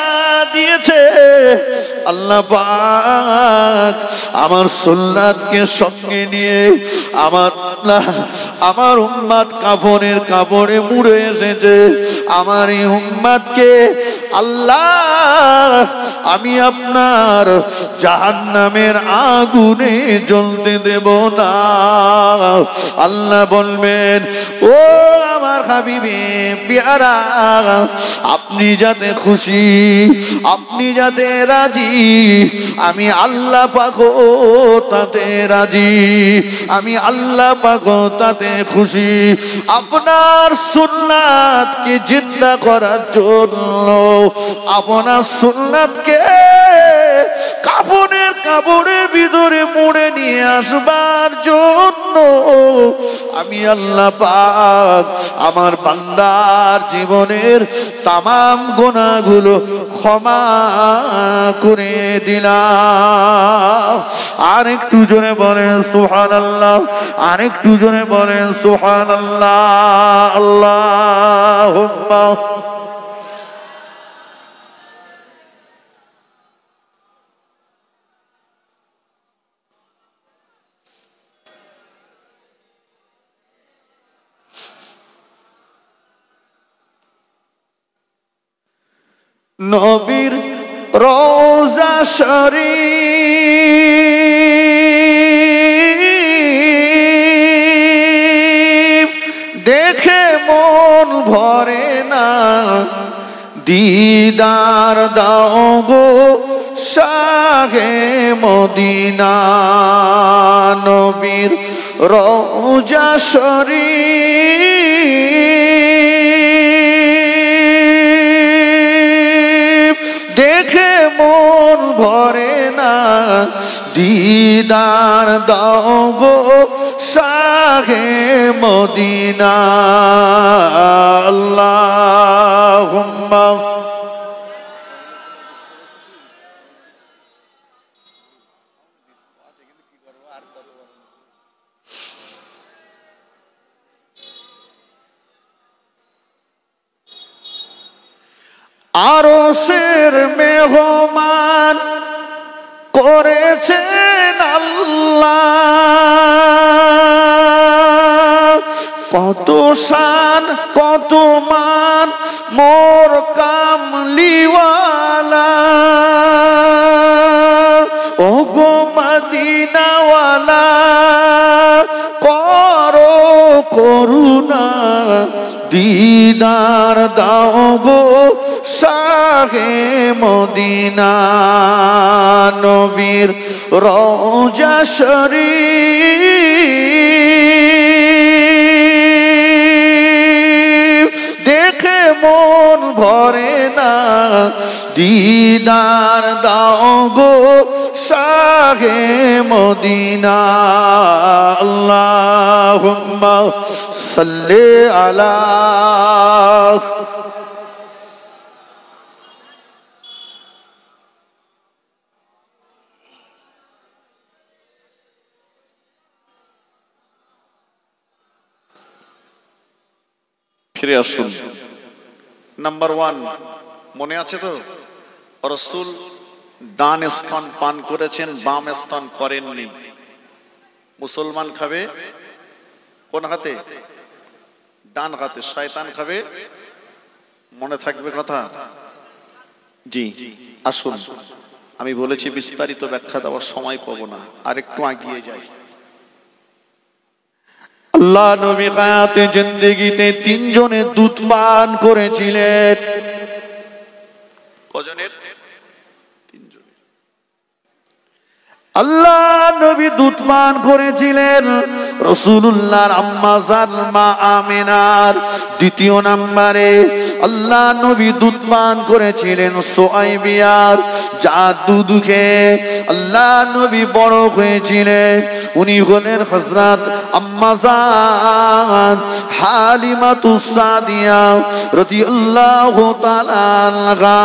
দিয়েছে। আল্লাহ পাক আমার সুন্নাতকে সঙ্গে নিয়ে আমার উম্মত কাপড়ে মুড়ে এসেছে, আমার এই উম্মতকে আল্লাহ আমি আপনার জাহান্নামের আগুনে জ্বলতে দেব না। আল্লাহ বলবেন ও আমার হাবিবে পেয়ারা, আপনি যাতে খুশি, আপনি যাতে রাজি, আমি আল্লাহ পাকও তাতে রাজি, আমি আল্লাহ পাকও তাতে খুশি। আপনার সুন্নাতকে জিন্দা করার জন্য, আপনার সুন্নাতকে কাপড়ের ভিতরে মুড়ে নিয়ে আসবার জন্য আমি আল্লাহ পাক আমার বান্দার জীবনের তামাম গুনাহগুলো ক্ষমা করে দিলাম। আরেকটু জোরে বলেন সুবহানাল্লাহ, আরেকটু জোরে বলেন সুবহানাল্লাহ। আল্লাহুম্মা নবীর রওজা শরীফ দেখে মন ভরে না, দিদার দাও গো শাহে মদিনা। নবীর রওজা শরীফ দেখে মন ভরে না, দিদার দাও গো শাহে মদিনা। আল্লাহুম্মা আরশের মেহমান করেছেন আল্লাহ, কত শান কত মান মোর কামলিওয়ালা। ও গো মদিনাওয়ালা করো করুণা, দিদার দাও গো শাহে মদিনা। নবীর রওজা শরীফ দেখে মন ভরে না, দিদার দাও গো শাহে মদিনা। আল্লাহুম্মা সাল্লি আলা। ফিরে আসুন। নাম্বার 1 মনে আছে তো, রাসূল ডান স্তন পান করেছেন, বাম স্তন করেননি। মুসলমান খাবে কোন হাতে? ডান হাতে। শয়তান খাবে, মনে থাকবে কথা? জি আসুন, আমি বলেছি বিস্তারিত ব্যাখ্যা দেওয়ার সময় পাবো না, আর একটু এগিয়ে যাই। আল্লাহ নবী হায়াতে জিন্দেগিতে 3 জনের দুধ পান করেছিলেন। কজনের? 3 জনের। আল্লাহ নবী দুধ পান করেছিলেন রাসূলুল্লাহর আম্মা জান মা আমিনার। দ্বিতীয় নম্বরে আল্লাহ নবী দুধ পান করেছিলেন সুআইবিয়ার, যার দুধ খেয়ে আল্লাহ নবী বড় হয়েছিলেন। উনি হলেন হযরত আম্মা জান হালিমাতুস সাদিয়া রাদিয়াল্লাহু তাআলা আনহা।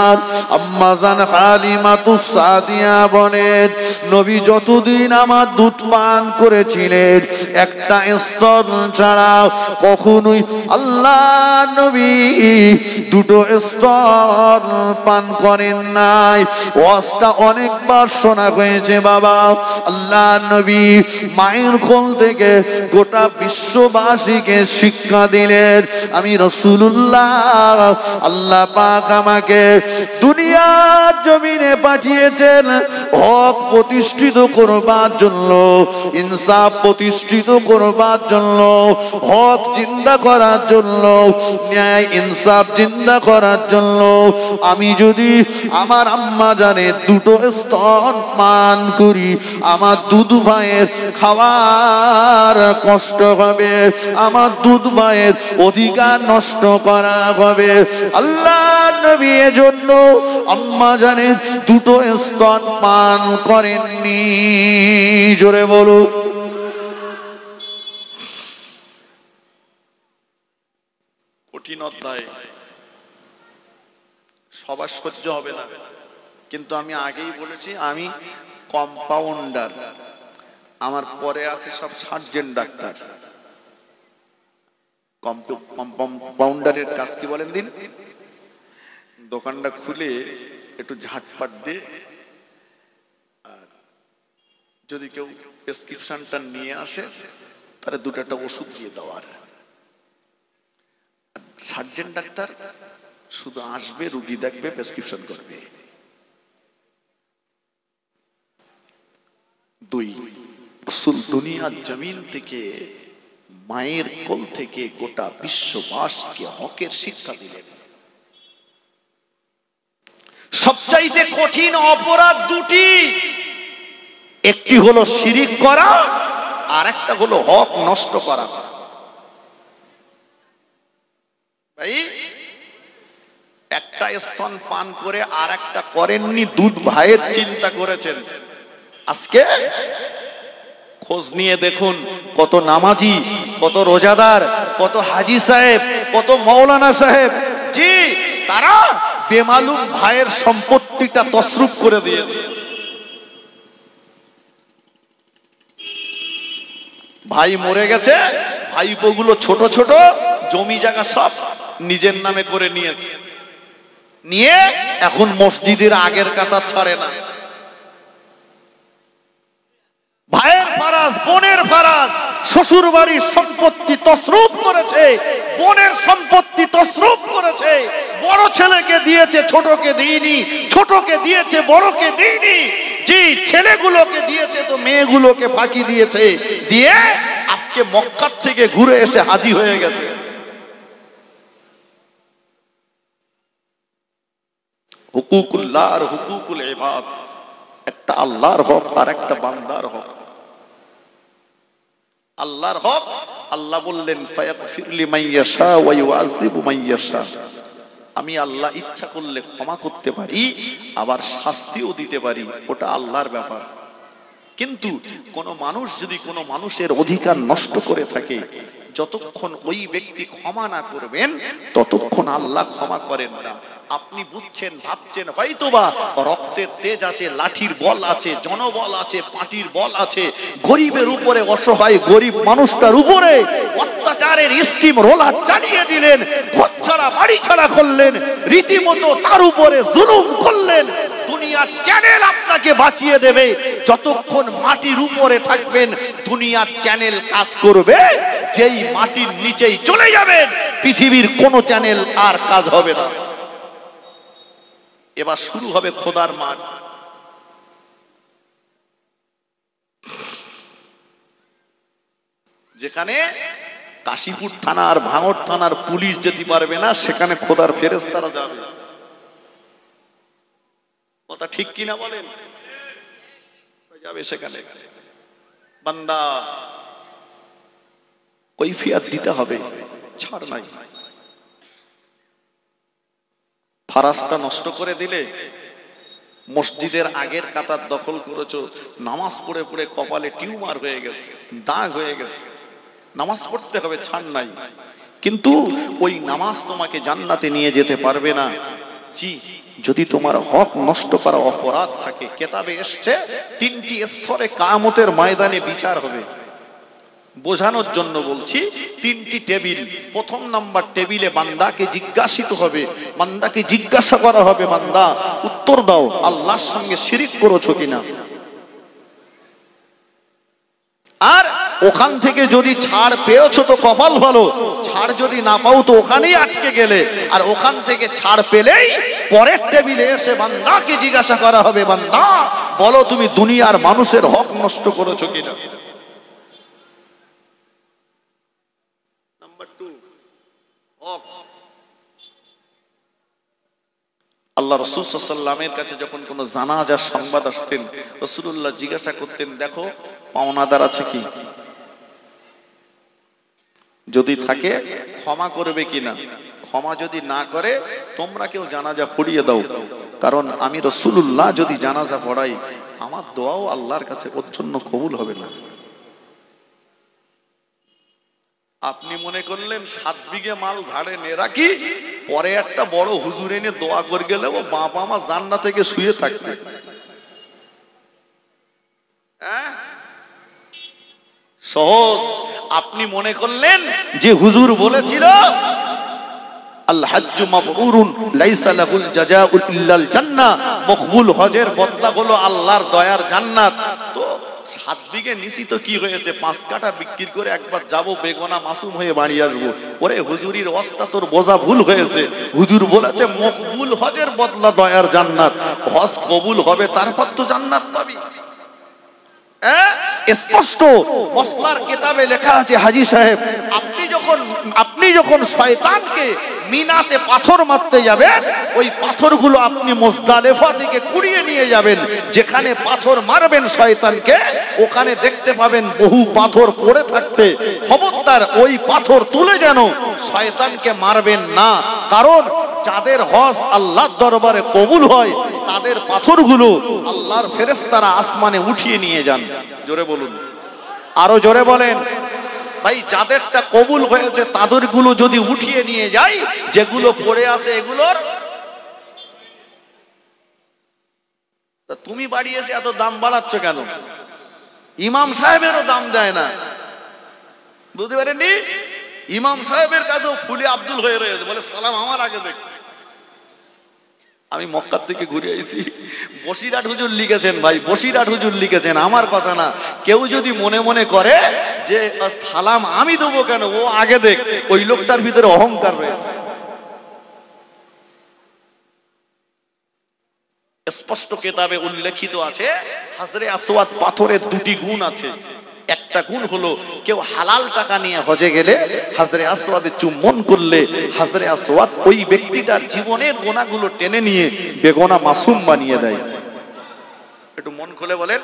আম্মা জান হালিমাতুস সাদিয়া বলেন, নবী যতদিন আমার দুধ পান করেছিলেন একটা স্তন ছাড়া কখনোই আল্লাহ নবী দুটো স্তন পান করেন নাই। ওয়াজটা অনেকবার শোনা হয়েছে বাবা। আল্লাহ নবী মায়ের কোল থেকে গোটা বিশ্ববাসীকে শিক্ষা দিলেন। আমি রাসূলুল্লাহ, আল্লাহ পাক আমাকে দুনিয়ার জমিনে পাঠিয়েছেন হক প্রতিষ্ঠিত করবার জন্য, ইনসাফ প্রতিষ্ঠিত করবার জন্য, হক জিন্দা করার জন্য, ন্যায় ইনসাফ জিন্দা করার জন্য। আমি যদি আমার আম্মা জানে দুটো স্তন পান করি, আমার দুধ ভাইয়ের খাওয়ার কষ্ট হবে, আমার দুধ ভাইয়ের অধিকার নষ্ট করা হবে। আল্লাহ নবী এজন্য আম্মা জানে দুটো স্তন পান করেননি। জোরে বলো। কঠিন অধ্যায়, সবার সহ্য হবে না, কিন্তু আমি আগেই বলেছি আমি কম্পাউন্ডার, আমার পরে আছে সব সার্জেন্ট ডাক্তার। কম্পাউন্ডারের কাজ কি বলেন দিন? দোকানটা খুলে একটু ঝাটপাট দিয়ে, আর যদি কেউ প্রেসক্রিপশনটা নিয়ে আসে তাহলে দুটো ওষুধ দিয়ে দেওয়ার। সার্জেন্ট ডাক্তার শুধু আসবে, রুগী দেখবে, প্রেসক্রিপশন করবে। দুই, রাসূল দুনিয়ার জমিন থেকে মায়ের কোল থেকে গোটা বিশ্ববাসীকে হকের শিক্ষা দিলেন। সবচাইতে কঠিন অপরাধ দুটি, একটি হলো শিরিক করা, আর একটা হলো হক নষ্ট করা। ভাই একটা স্তন পান করে আর একটা করেননি, দুধ ভাইয়ের চিন্তা করেছেন। আজকে খোঁজ নিয়ে দেখুন কত নামাজি, কত রোজাদার, কত হাজি সাহেব, কত মৌলানা সাহেব, জি তারা বেমালুম ভাইয়ের সম্পত্তিটা তসরুফ করে দিয়েছে। ভাই মরে গেছে, ভাইপোগুলো ছোট ছোট জমি জায়গা সব নিজের নামে করে নিয়েছে, নিয়ে এখন মসজিদের আগের কাতার ছাড়ে না। ভাইয়ের ফারাজ, বোনের ফারাজ, শ্বশুর বাড়ির সম্পত্তি তসরুফ করেছে, বোনের সম্পত্তি তসরুফ করেছে, বড় ছেলেকে দিয়েছে, ছোটকে দিইনি, ছোটকে দিয়েছে, বড়কে দিইনি, জি ছেলেগুলোকে দিয়েছে তো মেয়েগুলোকে ফাঁকি দিয়েছে, দিয়ে আজকে মক্কা থেকে ঘুরে এসে হাজি হয়ে গেছে। হুকুকুল্লাহ আর হুকুকুল ইবাদ, একটা আল্লাহর হক আর একটা বান্দার হক। আল্লাহর হক, আল্লাহ বললেন ফায়াগফির লিমান ইয়াশা ওয়া ইউআযিবু মান ইয়াশা, আমি আল্লাহ ইচ্ছা করলে ক্ষমা করতে পারি, আবার শাস্তিও দিতে পারি, ওটা আল্লাহর ব্যাপার। কিন্তু কোন মানুষ যদি কোনো মানুষের অধিকার নষ্ট করে থাকে, যতক্ষণ ওই ব্যক্তি ক্ষমা না করবেন ততক্ষণ আল্লাহ ক্ষমা করেন না। আপনি বুঝছেন, ভাবছেন হয়তোবা রক্তের তেজ আছে, লাঠির বল আছে, জনবল আছে, পাটির বল আছে, গরিবের উপরে, অসহায় গরিব মানুষটার উপরে অত্যাচারের স্টিম রোলার চালিয়ে দিলেন, ঘর ছাড়া বাড়ি ছাড়া করলেন, রীতিমতো তার উপরে জুলুম করলেন। দুনিয়ার চ্যানেল আপনাকে বাঁচিয়ে দেবে, যতক্ষণ মাটির উপরে থাকবেন দুনিয়ার চ্যানেল কাজ করবে, যেই মাটির নিচেই চলে যাবেন পৃথিবীর কোন চ্যানেল আর কাজ হবে না। এবার শুরু হবে খোদার মার। যেখানে কাশীপুর থানা আর ভাঙড় থানার পুলিশ যেতে পারবে না, সেখানে খোদার ফেরেশতারা যাবে। কথা ঠিক কিনা বলেন? যাবে সেখানে। বান্দা কৈফিয়ত দিতে হবে, ছাড় নাই। ফারাজটা নষ্ট করে দিলে, মসজিদের আগের কাতার দখল করেছো, নামাজ পড়ে পড়ে কপালে টিউমার হয়ে গেছে, দাগ হয়ে গেছে, নামাজ পড়তে হবে, ছাড় নাই। কিন্তু ওই নামাজ তোমাকে জান্নাতে নিয়ে যেতে পারবে না। জি, যদি তোমার হক নষ্ট করা অপরাধ থাকে। কেতাবে এসছে তিনটি স্তরে কিয়ামতের ময়দানে বিচার হবে। বোঝানোর জন্য বলছি, তিনটি টেবিল। প্রথম নাম্বার টেবিলে বান্দাকে জিজ্ঞাসিত হবে, বান্দাকে জিজ্ঞাসা করা হবে, বান্দা উত্তর দাও, আল্লাহর সঙ্গে শিরিক করেছো কিনা। আর ওখান থেকে যদি ছাড় পেয়েছো তো কপাল ভালো, ছাড় যদি না পাও তো ওখানেই আটকে গেলে। আর ওখান থেকে ছাড় পেলেই পরের টেবিলে এসে বান্দাকে জিজ্ঞাসা করা হবে, বান্দা বলো তুমি দুনিয়ার মানুষের হক নষ্ট করেছো কিনা। নাম্বার 2, হক। আল্লাহ রাসূল সাল্লাল্লাহু আলাইহি ওয়াসাল্লামের কাছে যখন কোনো জানাজার সংবাদ আসতেন, রাসূলুল্লাহ জিজ্ঞাসা করতেন, দেখো পাওনাদার আছে কি, যদি থাকে ক্ষমা করবে কিনা। ক্ষমা যদি না করে তোমরা কেউ জানাজা পড়িয়ে দাও, কারণ আমি রাসূলুল্লাহ যদি জানাজা পড়াই আমার দোয়াও আল্লাহর কাছে ওর জন্য কবুল হবে না। আপনি মনে করলেন 7 বিঘে মাল ঝাড়ে নে রাখি, পরে একটা বড় হুজুর এনে দোয়া করে গেলে ও বাবা মা জান্নাত থেকে শুয়ে থাকবে। সহজ। আপনি মনে করলেন যে হুজুর বলেছিল আল হাজ্জু মাবরুরুন লাইসা লাহুল জাযাউ ইল্লাল জান্নাহ, মকবুল হজের বদলা হলো আল্লাহর দয়ার জান্নাত। তো 7 বিঘে নিচি তো কি হয়েছে, 5 কাঠা বিক্রি করে একবার যাব বেগনা মাসুম হয়ে বাড়ি আসবো। ওরে হুজুরির অবস্থা তোর বোঝা ভুল হয়েছে। হুজুর বলেছে মকবুল হজের বদলা দয়ার জান্নাত, হজ কবুল হবে তারপর তো জান্নাত পাবি। স্পষ্ট মসলার কিতাবে লেখা আছে, হাজী সাহেব আপনি যখন শয়তানকে মিনাতে পাথর মারতে যাবেন, ওই পাথরগুলো আপনি মুজদালিফা থেকে কুড়িয়ে নিয়ে যাবেন। যেখানে পাথর মারবেন শয়তানকে, ওখানে দেখতে পাবেন বহু পাথর পড়ে থাকতে। খবরদার ওই পাথর তুলে যেন শয়তানকে মারবেন না, কারণ যাদের হজ আল্লাহর দরবারে কবুল হয় তাদের পাথরগুলো আল্লাহর ফেরেশতারা আসমানে উঠিয়ে নিয়ে যান। জোরে বলুন, আরো জোরে বলেন। ভাই যাদেরটা কবুল হয়েছে তাদেরগুলো যদি উঠিয়ে নিয়ে যায়, যেগুলো পড়ে আছে এগুলোর, তুমি বাড়ি এসে এত দাম বাড়াচ্ছ কেন? ইমাম সাহেবেরও দাম দেয় না, বুঝতে পারেননি? ইমাম সাহেবের কাছেও ফুলি আব্দুল হয়ে রয়েছে, বলে সালাম আমার আগে দেখ। আমি মক্কা থেকে ঘুরে আইছি, বসিরহাট হুজুর লিখেছেন, ভাই বসিরহাট হুজুর লিখেছেন, আমার কথা না। কেউ যদি মনে মনে করে যে সালাম আমি দেবো কেন, ও আগে দেখ, ওই লোকটার ভিতরে অহংকার রয়েছে। স্পষ্ট কিতাবে উল্লেখিত আছে, হাজরে আসওয়াদ পাথরের 2টি গুণ আছে। একটা গুণ হলো কেউ হালাল টাকা নিয়ে হজে গেলে হাজরে আসওয়াদে চুম্বন করলে হাজরে আসওয়াদ ওই ব্যক্তিটার জীবনের গোনাগুলো টেনে নিয়ে বেগোনা মাসুম বানিয়ে দেয়। একটু মন খুলে বলেন।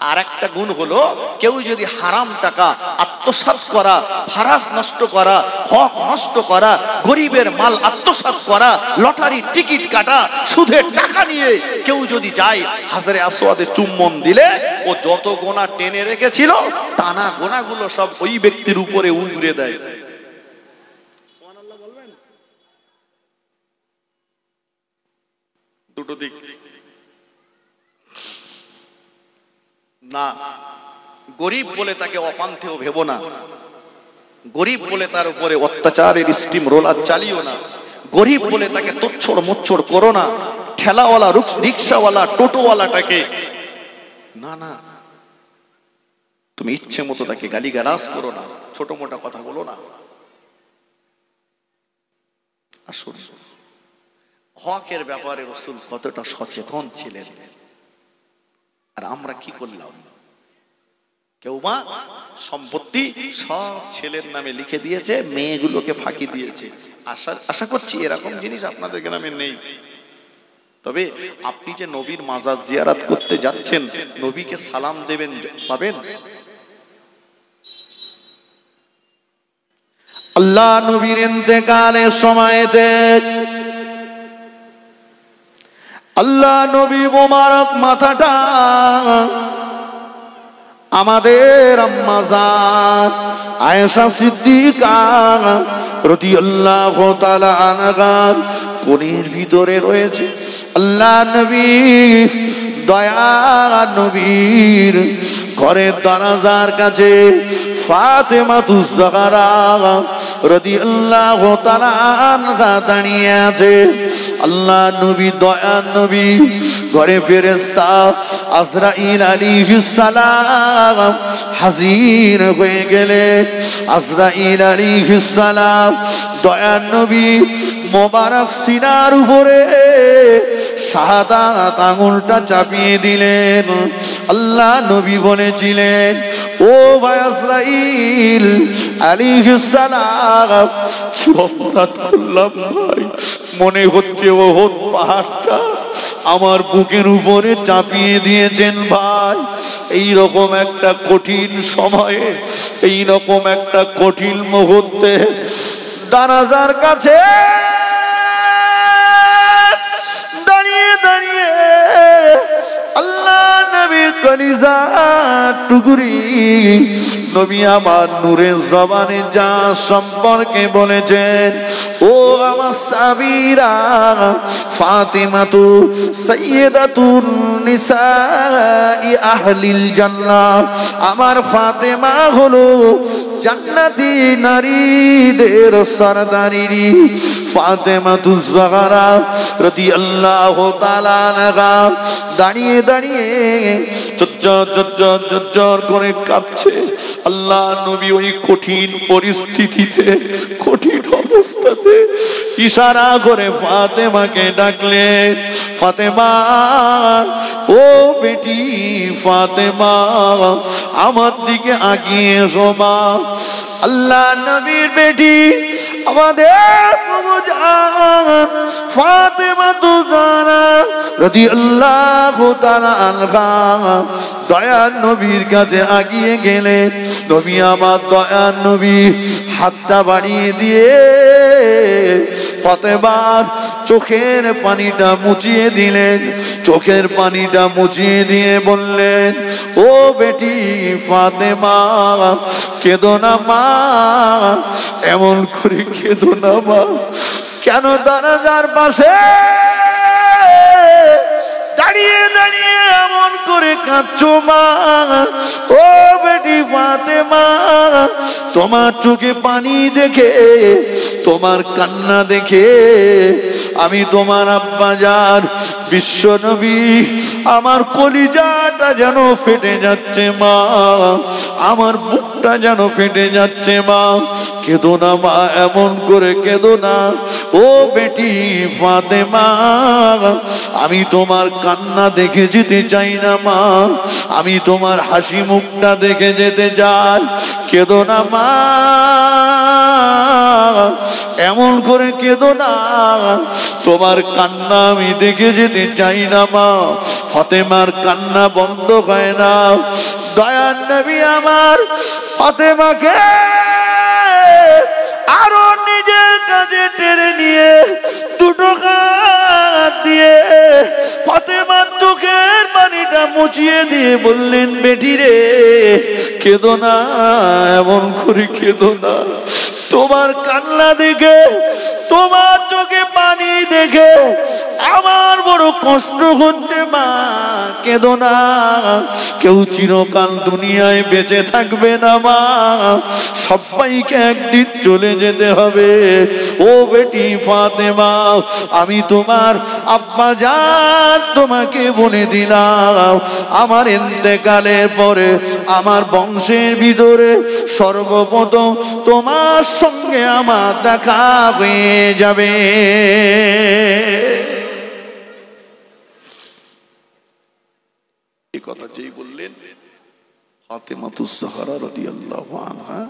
আর একটা গুণ হলো কেউ যদি হারাম টাকা আত্মসাৎ করা, ফারাজ নষ্ট করা, হক নষ্ট করা, গরিবের মাল আত্মসাৎ করা, লটারি টিকিট কাটা, সুদের টাকা নিয়ে কেউ যদি যায় হাজরে আসওয়াদে চুম্বন দিলে ও যত গোনা টেনে রেখেছিল টানা গোনাগুলো সব ওই ব্যক্তির উপরে উড়ে দেয়। সুবহানাল্লাহ বলবেন। দুটো দিক না। গরিব বলে তাকে অপান্থেও ভেবো না, গরিব বলে তার উপরে অত্যাচারের স্টিম রোলার চালিও না, গরিব বলে তাকে তোচ্ছড় মোচ্ছড় করো না, ঠেলাওয়ালা রিক্সাওয়ালা টোটোওয়ালাটাকে না না, তুমি ইচ্ছে মতো তাকে গালিগালাজ করো না, ছোট মোটা কথা বলো না। আসুন, হকের ব্যাপারে রাসূল কতটা সচেতন ছিলেন, আর আমরা কি করলাম? কেউ মা সম্পত্তি সব ছেলের নামে লিখে দিয়েছে, মেয়েগুলোকে ফাঁকি দিয়েছে। আশা করছি এরকম জিনিস আপনাদের গ্রামে নেই। তবে আপনি যে নবীর মাজার জিয়ারত করতে যাচ্ছেন, নবীকে সালাম দেবেন, পাবেন। আল্লাহ নবীর ইন্তেকালের সময়তে আল্লাহ নবী মোবারক মাথাটা আমাদের আম্মা জান আয়েশা সিদ্দিকা রাদিয়াল্লাহু তাআলা আনহা কোণের ভিতরে রয়েছে। আল্লাহ নবী দয়া নবীর ঘরের দরজার কাছে ফাতেমাতুজ জাহরা রাদিয়াল্লাহু তাআলা আনহা দাঁড়িয়ে আছে। আল্লাহ নবী দয়া নবী ঘরে ফেরেশতা আজরাইল আলাইহিস সালাম হাজির হয়ে গেলেন। আজরাইল আলাইহিস সালাম দয়া নবী মোবারক সিনার উপরে শাহাদাত আঙুলটা চাপিয়ে দিলেন। আল্লাহ নবী বলেছিলেন, ও ভাই আজরাইল আলাইহিস সালাম, কি অপরাধ করলাম ভাই? মনে হচ্ছে ওহদ পাহাড়টা আমার বুকের উপরে চাপিয়ে দিয়েছেন ভাই। এই রকম একটা কঠিন সময়ে, এই রকম একটা কঠিন মুহূর্তে দরজার কাছে দাঁড়িয়ে দাঁড়িয়ে আল্লাহ নবীর কলিজা টুকরি নবী আমার নূরের জবানে যা সম্পর্কে বলেছেন, ও আমার সাবিরা ফাতিমাতু সাইয়্যিদাতুন নিসাই আহলিল জান্নাহ, আমার ফাতেমা হলো জান্নাতি নারীদের সরদারিনী। ফাতেমাতুজ জাহরা রাদিয়াল্লাহু তাআলা আনহা দাঁড়িয়ে দাঁড়িয়ে জর্জর করে কাঁপছে। আল্লাহ নবী ওই কঠিন পরিস্থিতিতে, কঠিন অবস্থাতে ইশারা করে ফাতেমাকে ডাকলেন, ফাতেমা, ও বেটি ফাতেমা, আমার দিকে আগিয়ে এসো মা। আল্লাহ নবীর বেটি আমাদের প্রভু জান ফাতেমাতুজ জাহরা রাদিয়াল্লাহু তাআলা আনহা দয়ার নবীর কাছে আগিয়ে গেলেন। নবী আমার দয়ার নবী হাতটা বাড়িয়ে দিয়ে ফাতেমার চোখের পানিটা মুছিয়ে দিলেন। চোখের পানিটা মুছিয়ে দিয়ে বললেন, ও বেটি ফাতেমা, কেঁদো না মা, এমন করে কেঁদো না মা। কেন দরজার পাশে দাঁড়িয়ে দাঁড়িয়ে এমন করে কাঁদছো মা? ও বেটি ফাতেমা, তোমার চোখে পানি দেখে, তোমার কান্না দেখে আমি তোমার আব্বাজান বিশ্ব নবী আমার কলিজাটা যেন ফেটে যাচ্ছে মা, আমার বুকটা যেন ফেটে যাচ্ছে মা। কেঁদো না মা, এমন করে কেঁদো না। ও বেটি ফাতেমা, আমি তোমার কান্না দেখে যেতে চাই না মা, আমি তোমার হাসি মুখটা দেখে যেতে চাই। কেঁদো না মা, এমন করে কেঁদো না, তোমার কান্না আমি দেখে যেতে চাই না মা। ফাতেমার কান্না বন্ধ হয় না। দয়ার নবী আমার ফাতেমাকে আরো নিজের কাছে টেনে নিয়ে দুটো হাত দিয়ে ফাতেমার চোখের পানিটা মুছিয়ে দিয়ে বললেন, বেটি রে কেঁদো না, এমন করে কেঁদো না। তোমার কান্না দেখে, তোমার চোখে পানি দেখে আমার বড় কষ্ট হচ্ছে মা, কেঁদো না। কেউ চিরকাল দুনিয়ায় বেঁচে থাকবে না মা, সবাইকে একদিন চলে যেতে হবে। ও বেটি ফাতেমা, আমি তোমার আব্বা জান তোমাকে বলে দিলাম, আমার ইন্তেকালের পরে আমার বংশের ভিতরে সর্বপ্রথম তোমার সঙ্গে আমার দেখা হয়ে যাবে। এই কথা যেই বললেন, ফাতেমাতুজ জাহরা রাদিয়াল্লাহু আনহা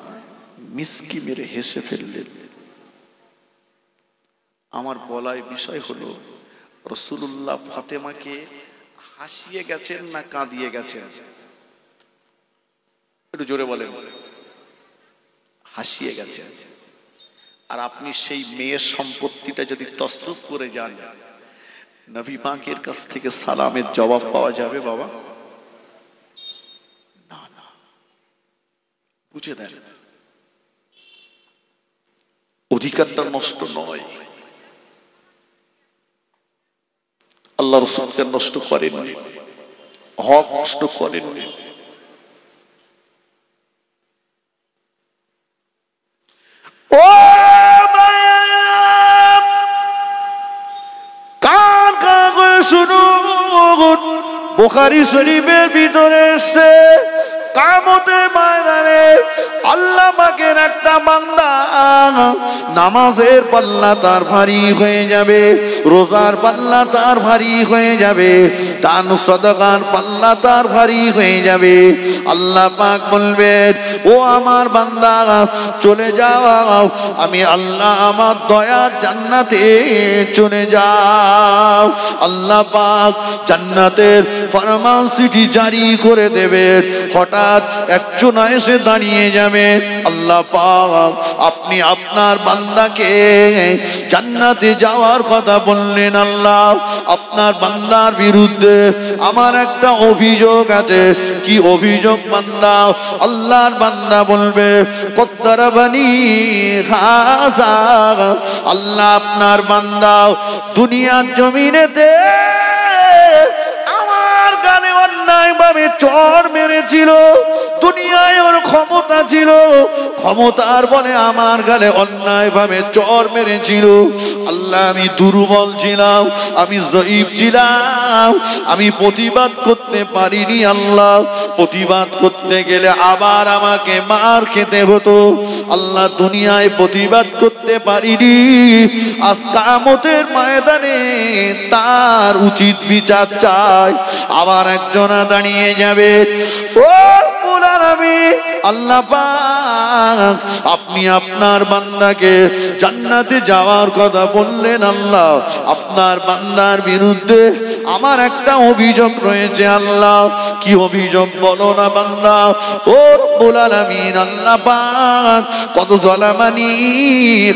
মিসকি মেরে হেসে ফেললেন। আমার বলার বিষয় হলো, রাসূলুল্লাহ ফাতেমাকে হাসিয়ে গেছেন না কাঁদিয়ে গেছেন? একটু জোরে বলেন। হাসিয়ে গেছেন। আর আপনি সেই মেয়ের সম্পত্তিটা যদি তসরুফ করে যান, নবী পাকের কাছ থেকে সালামের জবাব পাওয়া যাবে বাবা? না না, বুঝে দেন, অধিকারটা নষ্ট নয়। আল্লাহ রাসূলকে নষ্ট করেননি। হক নষ্ট করেননি। ও কান কান শুনুন, বুখারী শরীফের ভিতরে এসেছে কিয়ামতের ময়দানে আল্লাহ পাকের একটা বান্দা নামাজের পাল্লা তার ভারী হয়ে যাবে, রোজার পাল্লা তার ভারী হয়ে যাবে, দান সাদাকার পাল্লা তার ভারী হয়ে যাবে। আল্লাহ পাক বলবেন, ও আমার বান্দা চলে যাও, আমি আল্লাহ আমার দয়ার জান্নাতে চলে যাও। আল্লাহ পাক জান্নাতের ফরমান চিঠি জারি করে দেবেন। হঠাৎ একজন এসে দাঁড়িয়ে যাবে, আল্লাহ পাক আপনি আপনার বান্দাকে জান্নাতে যাওয়ার কথা বললেন, আল্লাহ আপনার বান্দার বিরুদ্ধে আমার একটা অভিযোগ আছে। কি অভিযোগ বান্দা? আল্লাহর বান্দা বলবে, কদ্দারাবানি খাজা, আল্লাহ আপনার বান্দা দুনিয়ার জমিনেতে আমার গানে অন্যায় ভাবে চড় মেরেছিল। দুনিয়ায় ওর ক্ষমতা ছিল, ক্ষমতার বলে আমার গালে অন্যায় ভাবে চড় মেরেছিল। আল্লাহ আমি দুর্বল ছিলাম, আমি জয়ীফ ছিলাম, আমি প্রতিবাদ করতে পারিনি। আল্লাহ প্রতিবাদ করতে গেলে আবার আমাকে মার খেতে হতো। আল্লাহ দুনিয়ায় প্রতিবাদ করতে পারিনি, আজ কিয়ামতের ময়দানে তার উচিত বিচার চাই। আবার একজন দাঁড়িয়ে যাবে, ও আল্লাহ পাক আপনি আপনার বান্দাকে জান্নাতে যাওয়ার কথা বললেন, আল্লাহ আপনার বান্দার বিরুদ্ধে আমার একটা অভিযোগ রয়েছে। আল্লাহ কি অভিযোগ বলো না বান্দা। ও রব্বুল আলামিন আল্লাহ পাক কত জালামানি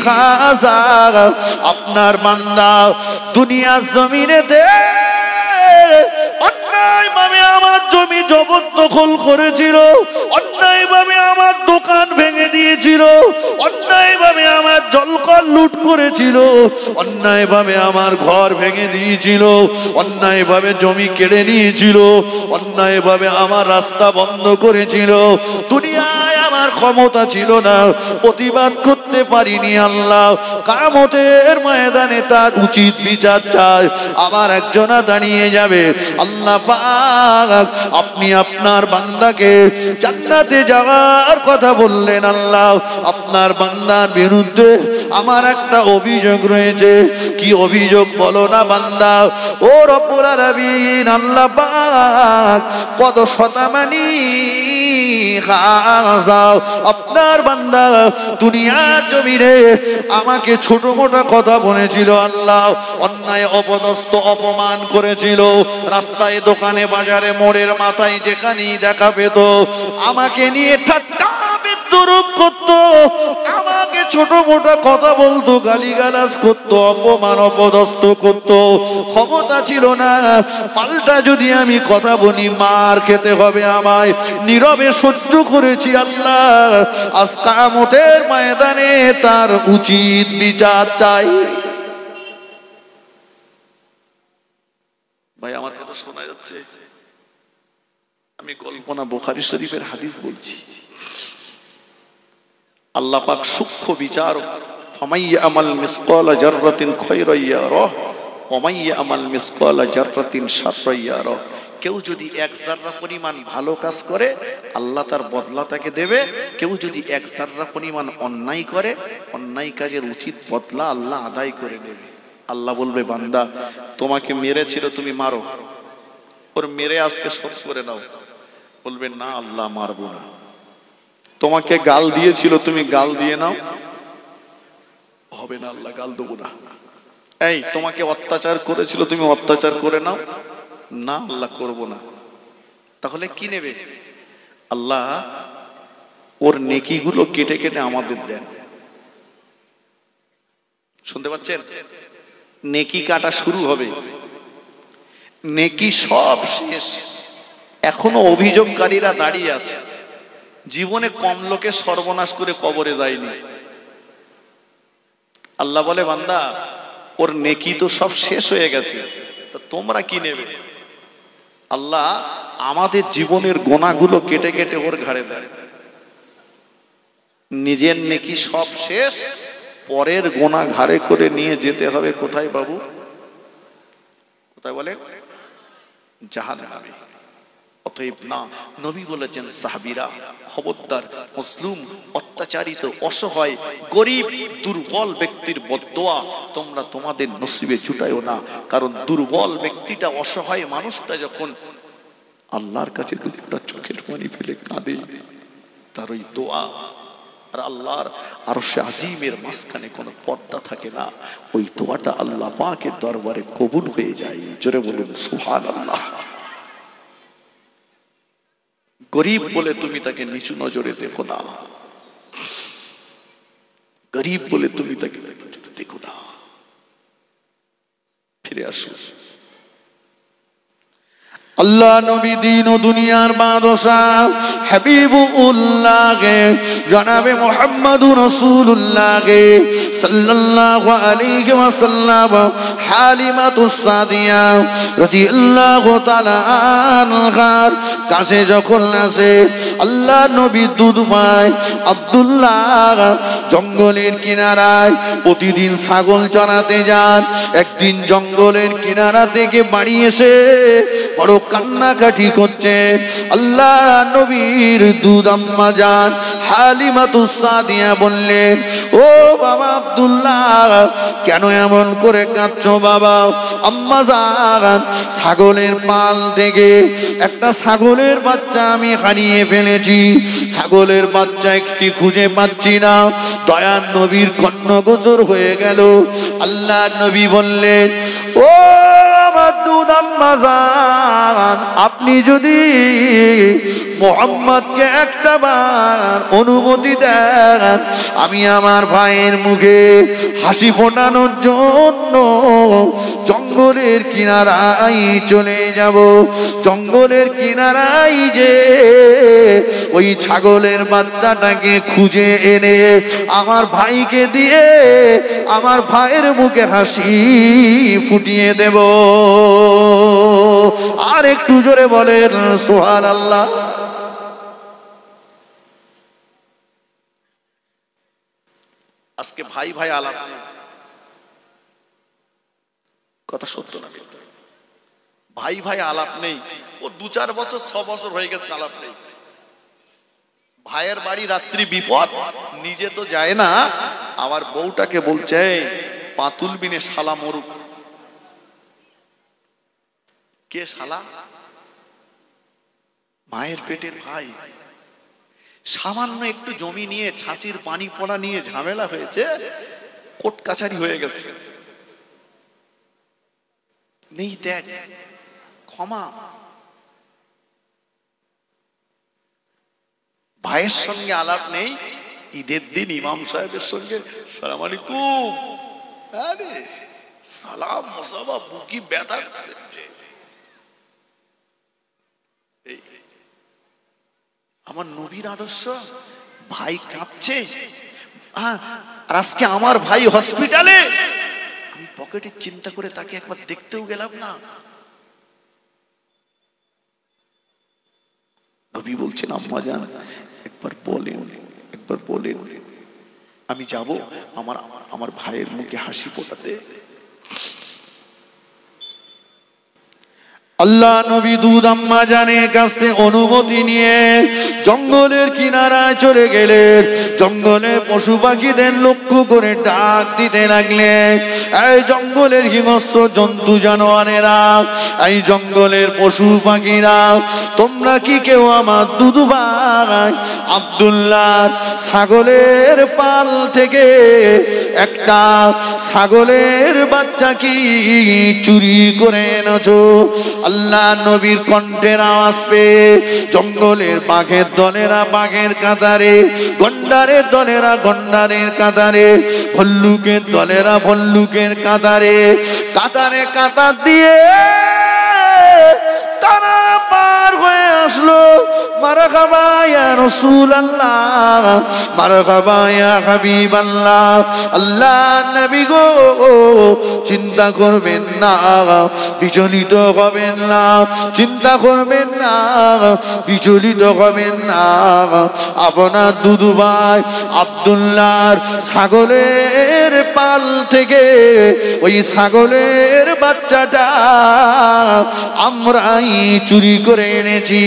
খাজা, আপনার বান্দা দুনিয়ার জমিনেতে অন্যায়ভাবে আমার জমি জবরদখল করেছিল, অন্যায়ভাবে আমার দোকান ভেঙে দিয়েছিল, অন্যায়ভাবে আমার জলকল লুট করেছিল, অন্যায়ভাবে আমার ঘর ভেঙে দিয়েছিল, অন্যায়ভাবে জমি কেড়ে নিয়েছিল, অন্যায়ভাবে আমার রাস্তা বন্ধ করেছিল। দুনিয়ায় আমার ক্ষমতা ছিল না, প্রতিবাদ করতে পারিনি। আল্লাহ কিয়ামতের ময়দানে তার উচিত বিচার চাই। আবার একজনা দাঁড়িয়ে যাবে, আল্লাহ পাক আপনি আপনার বান্দাকে জান্নাতে যাওয়ার কথা বললেন, আল্লাহ আপনার বান্দার বিরুদ্ধে আমার একটা অভিযোগ রয়েছে। কি অভিযোগ বলো না বান্দা। ও রব্বুল আলামিন আল্লাহ পাক কত শতামানি খাজা, আপনার বান্দা দুনিয়ার জমিনে আমাকে ছোট মোটা কথা বলেছিল। আল্লাহ অন্যায় অপদস্থ অপমান করেছিল, রাস্তায় দোকানে বাজারে মোড়ের মাথায় যেখানেই দেখা পেত আমাকে নিয়ে ঠাট্টা বিদ্রুপ করত, আমাকে ছোট মোটা কথা বলতো, গালিগালাজ করতো, অপমান অপদস্থ করতো। ক্ষমতা ছিল না, পাল্টা যদি আমি কথা বলি মার খেতে হবে আমায়, নীরবে সহ্য করেছি। আল্লাহ আজ কিয়ামতের ময়দানে তার উচিত বিচার চাই। ভাই আমার কথা শোনা যাচ্ছে? আমি কল্পনা বুখারী শরীফের হাদিস বলছি। আল্লাহ পাক সূক্ষ্ম বিচারক। ফামাইয়া আমাল মিসকালা জাররাতিন খায়রান ইয়ারাহ ওয়া মাইয়া আমাল মিসকালা জাররাতিন শাররান ইয়ারাহ। কেউ যদি এক জাররা পরিমাণ ভালো কাজ করে আল্লাহ তার বদলা তাকে দেবে, কেউ যদি এক জাররা পরিমাণ অন্যায় করে অন্যায় কাজের উচিত বদলা আল্লাহ আদায় করে নেবে। আল্লাহ বলবে, বান্দা তোমাকে মেরেছিল তুমি মারো, ওর মেরে আজকে শোধ করে নাও। বলবে, না আল্লাহ মারবো না। তোমাকে গাল দিয়েছিল তুমি গাল দিয়ে নাও। হবে না আল্লাহ গাল দেবো না। এই তোমাকে অত্যাচার করেছিল তুমি অত্যাচার করে নাও। না আল্লাহ করব না। তাহলে কি নেবে? আল্লাহ ওর নেকিগুলো কেটে কেটে আমাদের দেন। শুনতে পাচ্ছেন? নেকি কাটা শুরু হবে, নেকি সব শেষ, এখনো অভিযোগকারীরা দাঁড়িয়ে আছে। জীবনে কম লোকে সর্বনাশ করে কবরে যায়নি। আল্লাহ বলে, বান্দা ওর নেকি তো সব শেষ হয়ে গেছে, তা তোমরা কি নেবে? আল্লাহ আমাদের জীবনের গোনাগুলো কেটে কেটে ওর ঘাড়ে দেয়। নিজের নেকি সব শেষ, পরের গোনা ঘাড়ে করে নিয়ে যেতে হবে কোথায় বাবু? কোথায় বলে? জাহান্নামে। অতএব না, নবী বলেছেন সাহাবীরা খবরদার মুসলিম অত্যাচারিত অসহায় গরিব দুর্বল ব্যক্তির বদদোয়া তোমরা তোমাদের নসিবে জুটায়ও না। কারণ দুর্বল ব্যক্তিটা অসহায় মানুষটা যখন আল্লাহর কাছে দুটা চোখের পানি ফেলে কাঁদে, তার ওই দোয়া আর আল্লাহর আরশে আজিমের মাঝখানে কোনো পর্দা থাকে না, ওই দোয়াটা আল্লাহ পাকের দরবারে কবুল হয়ে যায়। জোরে বলুন সুবহানাল্লাহ। গরিব বলে তুমি তাকে নিচু নজরে দেখো না, গরিব বলে তুমি তাকে নজরে দেখো না। ফিরে আসো। আল্লাহ নবী দিন ও দুনিয়ার বাদশাহ হাবিবুল্লাহ জনাবে মুহাম্মদুর রাসূলুল্লাহ সাল্লাল্লাহু আলাইহি ওয়াসাল্লাম হালিমাতুস সাদিয়া রাদিয়াল্লাহু তাআলা আনহার কাছে যখন আসে আল্লাহ নবী দুধ ভাই আব্দুল্লাহ জঙ্গলের কিনারায় প্রতিদিন ছাগল চরাতে যান। একদিন জঙ্গলের কিনারা থেকে বাড়ি এসে বড় কান্নাকাটি করছে। আল্লাহ নবীর দুধ আম্মা জান হালিমাতুস সাদিয়া বললেন, ও বাবা আব্দুল্লাহ, কেন এমন করে কাঁদছো বাবা? আম্মা জান, ছাগলের পাল থেকে একটা ছাগলের বাচ্চা আমি হারিয়ে ফেলেছি, ছাগলের বাচ্চা একটি খুঁজে পাচ্ছি না। দয়ার নবীর কর্ণগোচর হয়ে গেল। আল্লাহ নবী বললেন, ও আমার দুধ আম্মা জান, আপনি যদি মুহাম্মদকে একটা বার অনুমতি দেন, আমি আমার ভাইয়ের মুখে হাসি ফোটানোর জন্য জঙ্গলের কিনারায় চলে যাব। জঙ্গলের কিনারায় যে ওই ছাগলের বাচ্চাটাকে খুঁজে এনে আমার ভাইকে দিয়ে আমার ভাইয়ের মুখে হাসি ফুটিয়ে দেব। আর একটু জোরে বলেন সুবহানাল্লাহ। আজকে ভাই ভাই আলাপ, কথা সত্য না? ভাই ভাই আলাপ নেই। ও 2-4 বছর 6 বছর হয়ে গেছে আলাপ নেই। ভাইয়ের বাড়ি রাত্রি বিপদ, নিজে তো যায় না, আবার বউটাকে বলছে পাতুল বিনে শালা মরুক। কে শালা? মায়ের পেটের ভাই। সামান্য একটু জমি নিয়ে ছাসির পানি পড়া নিয়ে ঝামেলা হয়েছে, কোর্ট কাছারি হয়ে গেছে, নেই ত্যাগ ক্ষমা। ভাইয়ের সঙ্গে আলাপ নেই। ঈদের দিন ইমাম সাহেবের সঙ্গে সালাম আলাইকুম, আরে সালাম মুসাফা, বুকি ব্যথা দিচ্ছে। আমার নবীর আদর্শ। ভাই কাঁদছে, আর আজকে আমার ভাই হসপিটালে, আমি পকেটে চিন্তা করে তাকে একবার দেখতেও গেলাম না। নবী বলছেন, আম্মা জান একবার বলেন, একবার বলেন, আমি যাব আমার ভাইয়ের মুখে হাসি ফোটাতে। আল্লাহ নবী দুধ আম্মা জানের কাছ থেকে অনুমতি নিয়ে জঙ্গলের কিনারায় চলে গেলেন। জঙ্গলে পশু পাখিদের লক্ষ্য করে ডাক দিতে লাগলেন, এই জঙ্গলের হিংস্র জন্তু জানোয়ারেরা, এই জঙ্গলের পশু পাখিরা, তোমরা কি কেউ আমার দুধ ভাই আব্দুল্লাহ ছাগলের পাল থেকে একটা ছাগলের বাচ্চা কি চুরি করে এনেছো? আল্লাহ নবীর কণ্ঠের আওয়াজ পেয়ে জঙ্গলের বাঘের দলেরা বাঘের কাতারে, গন্ডারের দলেরা গন্ডারের কাতারে, ভল্লুকের দলেরা ভল্লুকের কাতারে, কাতারে কাতার দিয়ে তারা পার হয়ে আসলো, মারহাবা ইয়া রাসূলুল্লাহ, মারহাবা ইয়া হাবিবাল্লাহ। আল্লাহ নবী গো, চিন্তা করবেন না, বিচলিত হবেন না, চিন্তা করবেন না, বিচলিত হবেন না। আপনার দুদু ভাই আব্দুল্লাহর ছাগলের পাল থেকে ওই ছাগলের বাচ্চাটা আমরাই চুরি করে এনেছি।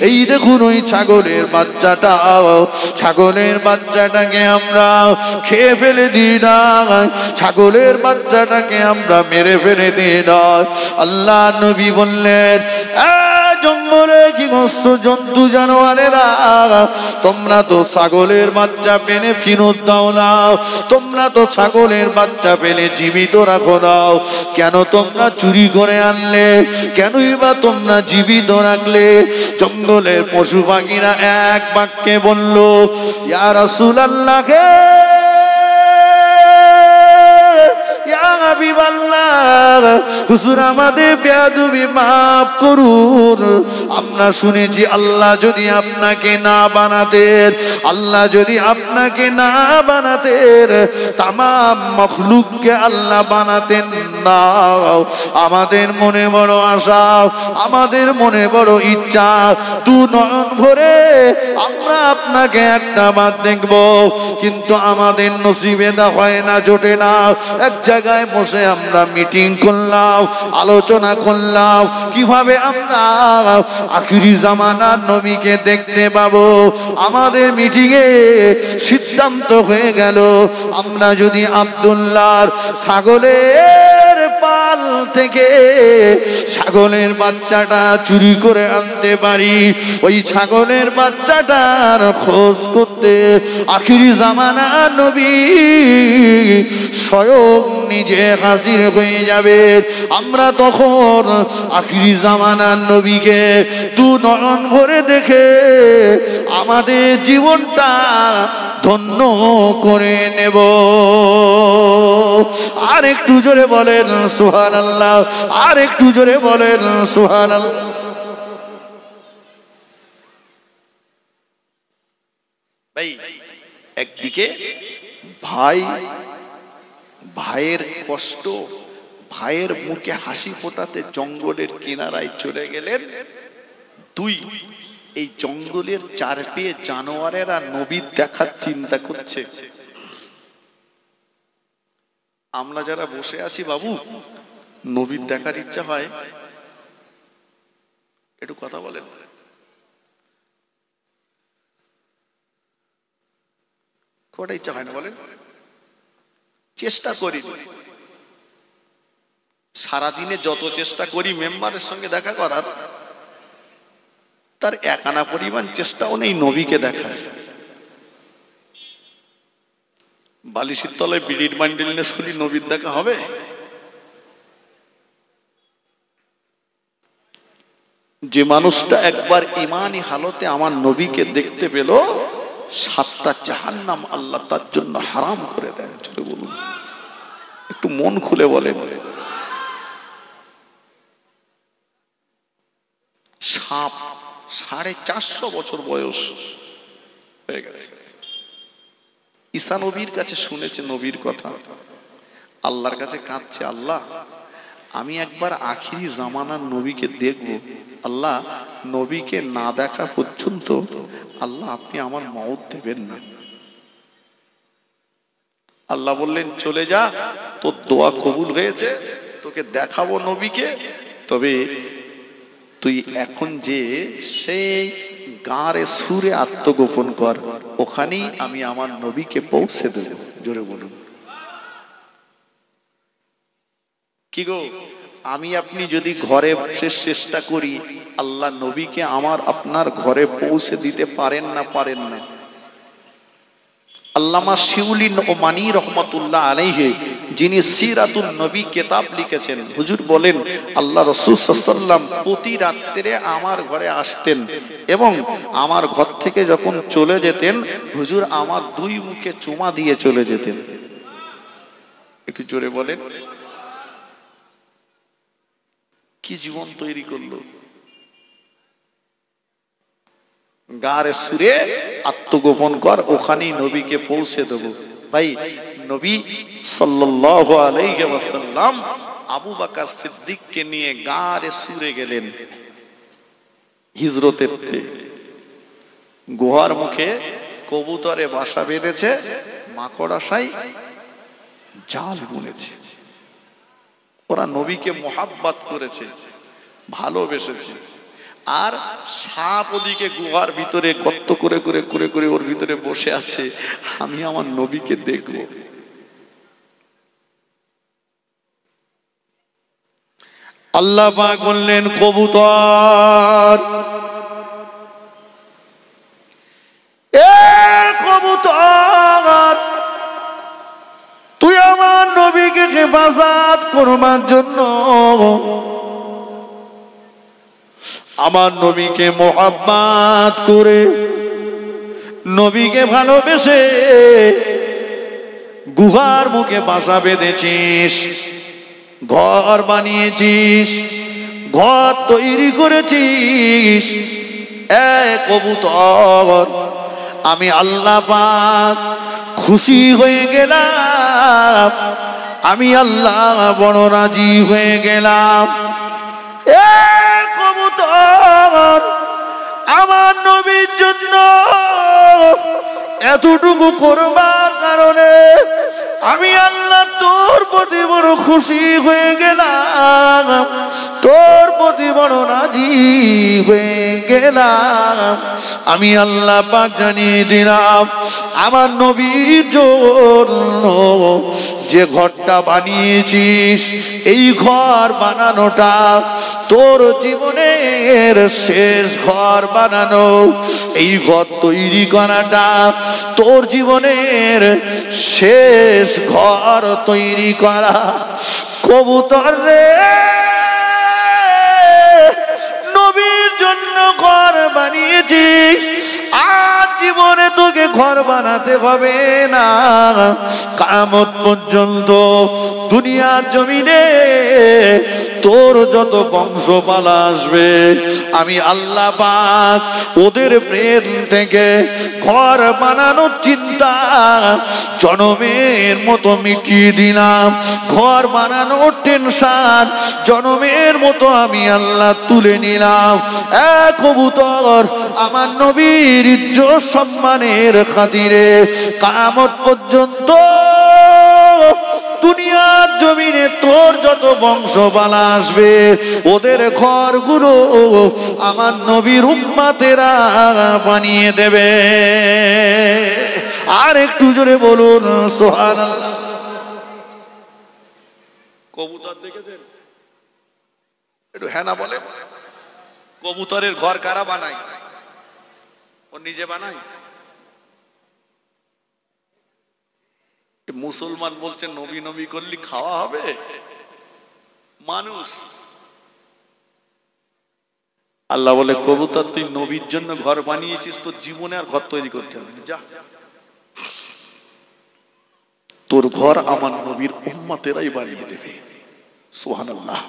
এই দেখুন ওই ছাগলের বাচ্চাটা, ছাগলের বাচ্চাটাকে আমরা খেয়ে ফেলে দিই না, ছাগলের বাচ্চাটাকে আমরা মেরে ফেলে দিই না। আল্লাহ নবী বললেন, জঙ্গলে কি মৎস্য জন্তু জানোয়ারেরা, তোমরা তো ছাগলের বাচ্চা পেলে ফেরত দাও না, তোমরা তো ছাগলের বাচ্চা পেলে জীবিত রাখো নাও, কেন তোমরা চুরি করে আনলে, কেনই বা তোমরা জীবিত রাখলে? জঙ্গলের পশু পাখিরা এক বাক্যে বলল, ইয়া রাসূলুল্লাহ, হুজুর আমাদের বেয়াদবি মাফ করুন। আমরা শুনেছি আল্লাহ যদি আপনাকে না বানাতেন, আল্লাহ যদি আপনাকে না বানাতেন, তামাম মখলুককে আল্লাহ বানাতেন না। আমাদের মনে বড় আশা, আমাদের মনে বড় ইচ্ছা, দু নয়ন ভরে আমরা আপনাকে একটা বার দেখব, কিন্তু আমাদের নসিবে তা হয় না, জোটে না। এক জায়গায় বসে আমরা মিটিং করলাম, আলোচনা করলাম কিভাবে আমরা আখিরি জামানার নবীকে দেখতে পাবো। আমাদের মিটিংয়ে সিদ্ধান্ত হয়ে গেল, আমরা যদি আব্দুল্লাহর ছাগলের পাল থেকে ছাগলের বাচ্চাটা চুরি করে আনতে পারি, ওই ছাগলের বাচ্চাটার খোঁজ করতে আখিরি জামানার নবী স্বয়ং নিজে হাজির হয়ে যাবে। আমরা তখন আখিরি জামানার নবীকে দু নয়ন ভরে দেখে আমাদের জীবনটা ধন্য করে নেব। আর একটু জোরে বলেন সুবহানাল্লাহ, আর একটু জোরে বলেন সুবহানাল্লাহ। ভাই, একদিকে ভাই, ভাইয়ের কষ্ট, ভাইয়ের মুখে হাসি ফোটাতে জঙ্গলের কিনারায় চলে গেলেন। দুই, এই জঙ্গলের চার পেয়ে জানোয়ারেরা নবীর দেখার চিন্তা করছে। আমরা যারা বসে আছি বাবু, নবীর দেখার ইচ্ছা হয়? একটু কথা বলেন। কোটা ইচ্ছা হয় না বলেন? চেষ্টা করি, সারাদিনে যত চেষ্টা করি মেম্বারের সঙ্গে দেখা করার, তার এক আনা পরিমাণ চেষ্টাও নেই নবীকে দেখার। বালিশের তলায় বিড়ির বান্ডিল নিয়ে শুনি নবীর দেখা হবে? যে মানুষটা একবার ইমানি হালতে আমার নবীকে দেখতে পেল, 7টা জাহান্নাম আল্লাহ তার জন্য হারাম করে দেন। চলে বলুন, একটু মন খুলে বলেন। সাপ 450 বছর বয়স হয়ে গেছে, ঈসা নবীর কাছে শুনেছে নবীর কথা, আল্লাহর কাছে কাঁদছে, আল্লাহ আমি একবার আখিরি জামানার নবীকে দেখব, আল্লাহ নবীকে না দেখা পর্যন্ত আল্লাহ আপনি আমার মওত দেবেন না। আল্লাহ বললেন, চলে যা, তোর দোয়া কবুল হয়েছে, তোকে দেখাবো নবীকে, তবে তুই এখন যে সেই গাঁরে সুরে আত্মগোপন কর, ওখানেই আমি আমার নবীকে পৌঁছে দেব। জোরে বলুন। কি গো, আমি আপনি যদি ঘরে বসে চেষ্টা করি, আল্লাহ নবীকে আমার আপনার ঘরে পৌঁছে দিতে পারেন না? পারেন না? আল্লামা শিউলি নোমানী রহমাতুল্লাহ আলাইহি, যিনি সিরাতুন নবী কিতাব লিখেছেন, হুজুর বলেন আল্লাহ রাসূল সাল্লাল্লাহু আলাইহি ওয়াসাল্লাম প্রতি রাত্রে আমার ঘরে আসতেন এবং আমার ঘর থেকে যখন চলে যেতেন, হুজুর আমার দুই মুখে চুমা দিয়ে চলে যেতেন। একটু জোরে বলেন। কি জীবন তৈরি করলো! গারে সুরে আত্মগোপন কর, ওখানেই নবীকে পৌঁছে দেব। ভাই নবী সাল্লাল্লাহু আলাইহি ওয়াসাল্লাম আবু বকর সিদ্দিককে নিয়ে গারে সুরে গেলেন হিজরতের। গুহার মুখে কবুতরে বাসা বেঁধেছে, মাকড়াসাই জাল বুনেছে। ওরা নবীকে মোহাব্বত করেছে, ভালোবেসেছে। আর সাপ ওদিকে গুহার ভিতরে গর্ত করে করে করে করে ওর ভিতরে বসে আছে, আমি আমার নবীকে দেখব। আল্লাহ পাক বললেন, কবুতর, এ কবুতর, তুই আমার নবীকে হেফাজত করবার জন্য, আমার নবীকে মোহাব্বত করে, নবীকে ভালোবেসে গুহার মুখে বাসা বেঁধেছিস, ঘর বানিয়েছিস, ঘর তৈরি করেছিস। এ কবুতর, আমি আল্লাহ পাক খুশি হয়ে গেলাম, আমি আল্লাহ বড় রাজি হয়ে গেলাম। এ কবুতর, আমার নবীর জন্য এতটুকু করবার কারণে আমি আল্লাহ তোর প্রতি বড় খুশি হয়ে গেলাম, তোর প্রতি বড় রাজি হয়ে গেলাম। আমি আল্লাহ পাক জানিয়ে দিলাম, আমার নবীর জন্য যে ঘরটা বানিয়েছিস, এই ঘর বানানোটা তোর জীবনের শেষ ঘর বানানো, এই ঘর তৈরি করাটা তোর জীবনের শেষ ঘর তৈরি করা। কবুতর রে, নবীর জন্য ঘর বানিয়েছিস, আজ জীবনে তোকে ঘর বানাতে হবে না। কিয়ামত পর্যন্ত দুনিয়ার জমিনে তোর যত বংশপালা আসবে, আমি আল্লাহ পাক ওদের প্রেম থেকে ঘর বানানোর চিন্তা জনমের মতো মিটিয়ে দিলাম। ঘর বানানোর টেনশন জনমের মতো আমি আল্লাহ তুলে নিলাম। এ কবুতর, আমার নবীর ইজ্জত সম্মানের খাতিরে কিয়ামত পর্যন্ত দুনিয়ার জমিনে তোর যত বংশপালা আসবে, ওদের ঘরগুলো আমার নবীর উম্মতেরা বানিয়ে দেবে। আর একটু জোরে বলুন সুবহানাল্লাহ। কবুতর দেখেছেন? একটু হ্যাঁ না বলে। কবুতরের ঘর কারা বানায়? ও নিজে বানায়? মুসলমান বলছে নবী নবী করলি খাওয়া হবে মানুষ। আল্লাহ বলে, কবুতর তুই নবীর জন্য ঘর বানিয়েছিস, তোর জীবনে আর ঘর তৈরি করতে হবে না, যা। তোর ঘর আমার নবীর উম্মতেরাই বানিয়ে দেবে। সুবহানাল্লাহ।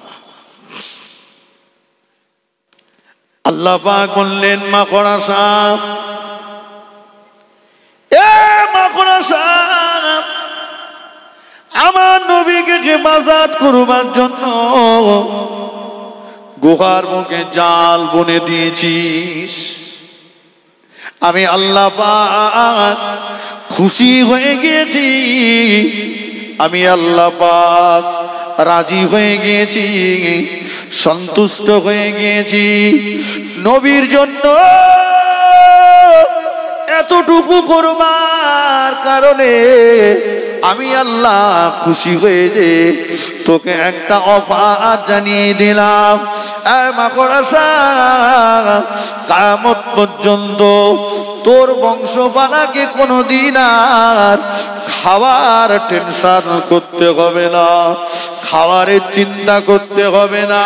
আল্লাহ পাক বললেন, মাকড়া সাপ, এ মাকড়া সাপ, আমার নবীকে হেফাজত করবার জন্য গুহার মুখে জাল বুনে দিয়েছিস। আমি আল্লাহ পাক খুশি হয়ে গিয়েছি, আমি আল্লাহ পাক রাজি হয়ে গিয়েছি, সন্তুষ্ট হয়ে গিয়েছি। নবীর জন্য এতটুকু করবার কারণে আমি আল্লাহ খুশি হয়ে যে তোকে একটা অফার জানিয়ে দিলাম। কিয়ামত পর্যন্ত তোর বংশপালাকে কোনোদিন আর খাওয়ার টেনশন করতে হবে না, খাওয়ারের চিন্তা করতে হবে না।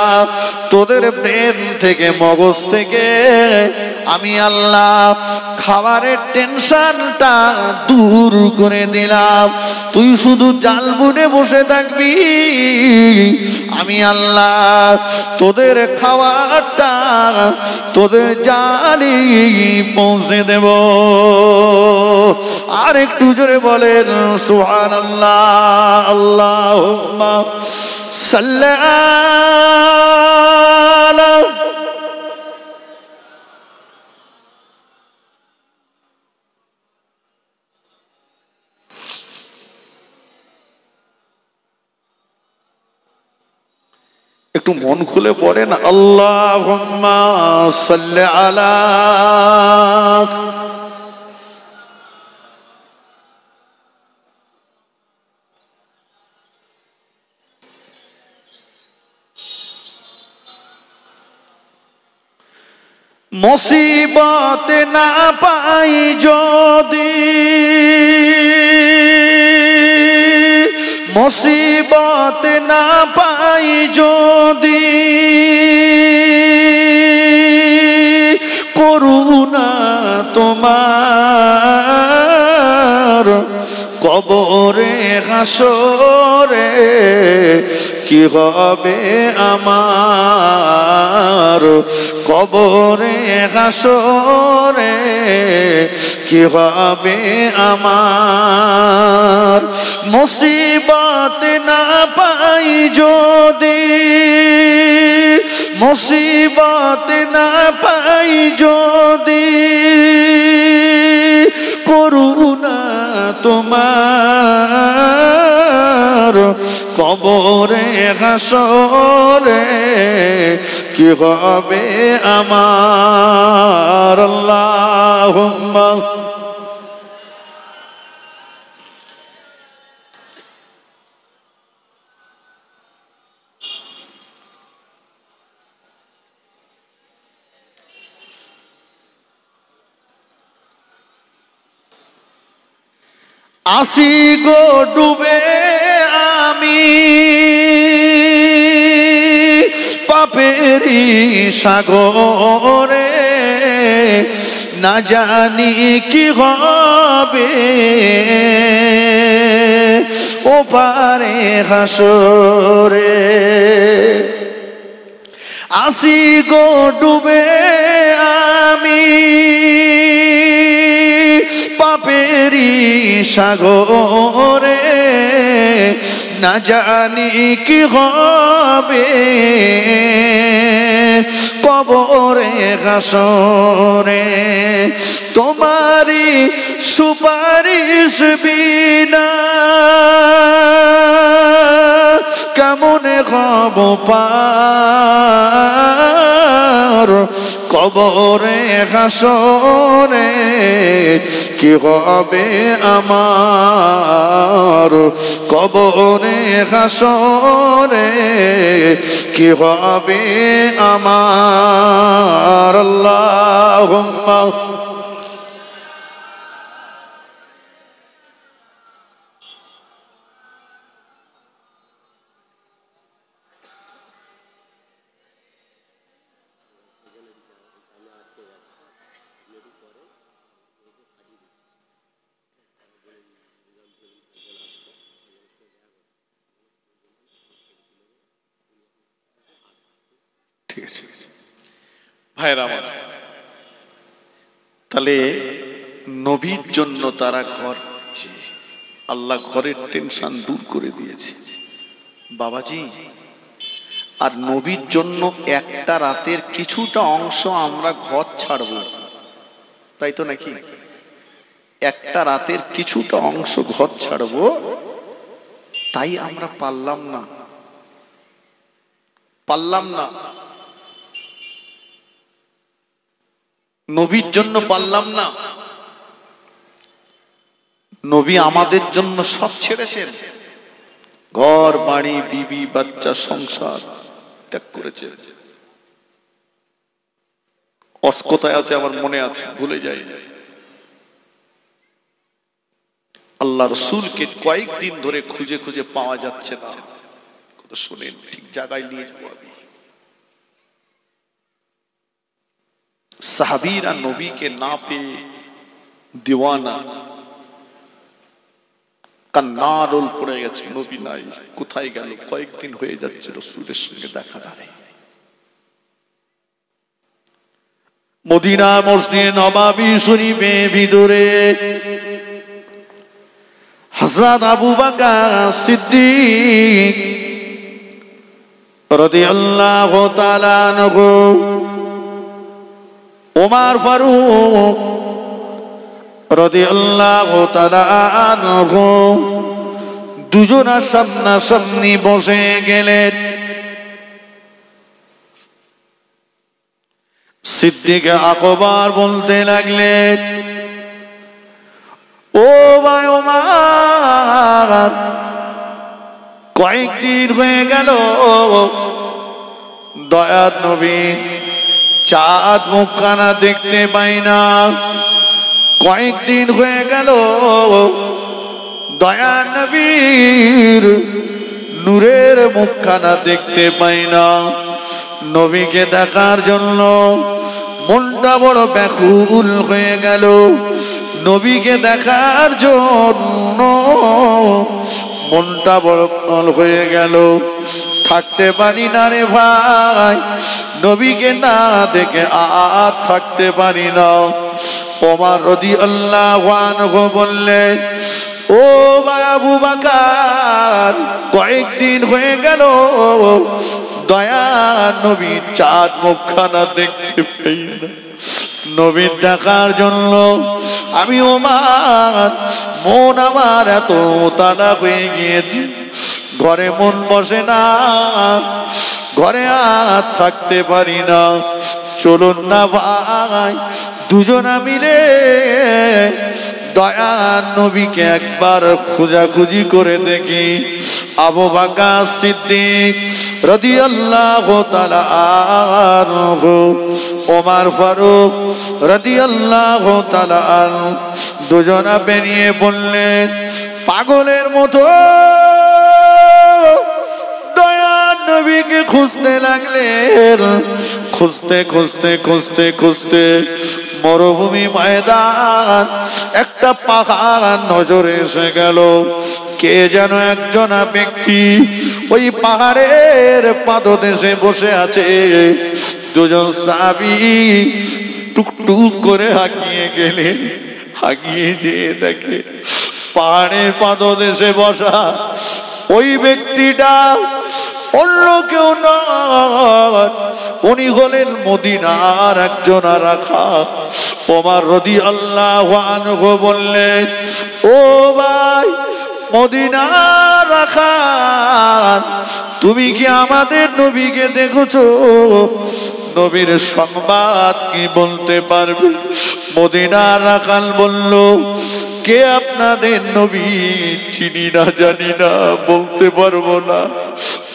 তোদের ব্রেন থেকে, মগজ থেকে আমি আল্লাহ খাবারের টেনশনটা দূর করে দিলাম। তুই শুধু জাল বুনে বসে থাকবি, আমি আমি আল্লাহ তোদের খাওয়াটা তোদের জানি পৌঁছে দেব। আর একটু জোরে বলেন সুবহানাল্লাহ। আল্লাহুম্মা সাল্লি আলা। একটু মন খুলে পড়েন আল্লাহুম্মা সাল্লি আলা। মুসিবত না পাই যদি, মুসিবত না পাই যদি, করুণা তোমার কবরে হাসরে কি হবে আমার, কবরে হাসরে কি হবে আমার। মুসিবত না পাই যদি, মুসিবত না পাই যদি, করুণা তোমার কবরে হাসরে কি হবে আমার। আল্লাহুম্মা আসি গো ডুবে আমি পাপেরি সাগরে, না জানি কি হবে ও পারে হাসরে। আসি গো ডুবে আমি পাপেরি সাগরে, না জানি কি হবে কবরে হাসরে। তোমারি সুপারিশ বিনা কেমনে হব পার কবরে হাসরে কি হবে আমার, কবরে হাসরে কি হবে আমার। আল্লাহুম্মা ভাইরা আমার, তাহলে নবীর জন্য তারা ঘর, আল্লাহ ঘরের টেনশন দূর করে দিয়েছে বাবাজি। আর নবীর জন্য একটা রাতের কিছুটা অংশ আমরা ঘর ছাড়ব, তাই তো নাকি? একটা রাতের কিছুটা অংশ ঘর ছাড়ব, তাই আমরা পারলাম না, পারলাম না নবীর জন্য পারলাম না। নবী আমাদের জন্য সব ছেড়েছেন, ঘর বাড়ি বিবি বাচ্চা সংসার ত্যাগ করেছেন। অস্কতায় আছে, আমার মনে আছে, ভুলে যাই। আল্লাহ রসুলকে কয়েকদিন ধরে খুঁজে খুঁজে পাওয়া যাচ্ছে না। শুনেন, ঠিক জায়গায় নিয়ে যাবো আমি। সাহাবীরা নবীকে না পেয়ে দিওয়ানা, কান্নার রোল পড়ে গেছে, নবী নাই, কোথায় গেল? কয়েকদিন হয়ে যাচ্ছে রাসূলের সঙ্গে দেখা নাই। মদিনা মসজিদে নববী শরীফে ভিতরে হযরত আবু বকর সিদ্দিক রাদিয়াল্লাহু তাআলা আনহু, ওমর ফারুক রাদিয়াল্লাহু তাআলা আনহু দুজনা সামনাসামনি বসে গেলেন। সিদ্দিক আকবর বলতে লাগলেন, ও ভাই ওমর, কয়েকদিন হয়ে গেল দয়ার নবী চাঁদ মুখখানা দেখতে পাই না। কয়েকদিন হয়ে গেল দয়ার নবীর নূরের মুখখানা দেখতে পাই না। নবীকে দেখার জন্য মনটা বড় ব্যাকুল হয়ে গেল। নবীকে দেখার জন্য মনটা বড় হয়ে গেল। থাকতে পারি না রে ভাই, নবীকে না দেখে আর থাকতে পারি না। ওমর রাদিয়াল্লাহু আনহু বললেন, ও ভাই আবু বকর, কয়েকদিন হয়ে গেল দয়ার নবী চাঁদ মুখখানা দেখতে পাই না। নবীর দেখার জন্য আমি ওমর, মন আমার এত তাড়া হয়ে গিয়েছে, ঘরে মন বসে না, ঘরে আর থাকতে পারি না। চলুন না ভাই, দুজনা মিলে দয়ার নবীকে একবার খোঁজাখুঁজি করে দেখি। আবু বকর সিদ্দিক রাদিয়াল্লাহু তাআলা আনহু, ওমর ফারুক রাদিয়াল্লাহু তাআলা আনহু দুজনা বেরিয়ে বললেন, পাগলের মতো দয়ার নবীকে খুঁজতে লাগলেন। খুঁজতে খুঁজতে খুঁজতে খুঁজতে মরুভূমি ময়দান একটা পাহাড় নজরে এসে গেল। কে যেন একজন ব্যক্তি ওই পাহাড়ের পাদদেশে বসে আছে। দুজন সাহাবী টুকটুক করে হাঁকিয়ে গেলে, হাঁকিয়ে যেয়ে দেখে পাহাড়ের পাদদেশে বসা ওই ব্যক্তিটা অন্য কেউ নয়, উনি হলেন মদিনার একজন রাখা। ওমর রাদিয়াল্লাহু আনহু বললেন, ও ভাই মদিনার রাখা, তুমি কি আমাদের নবীকে দেখেছো? নবীর সংবাদ কি বলতে পারবে? মদিনার রাখাল বলল, কে আপনাদের নবী? চিনি না, জানি না, বলতে পারবো না।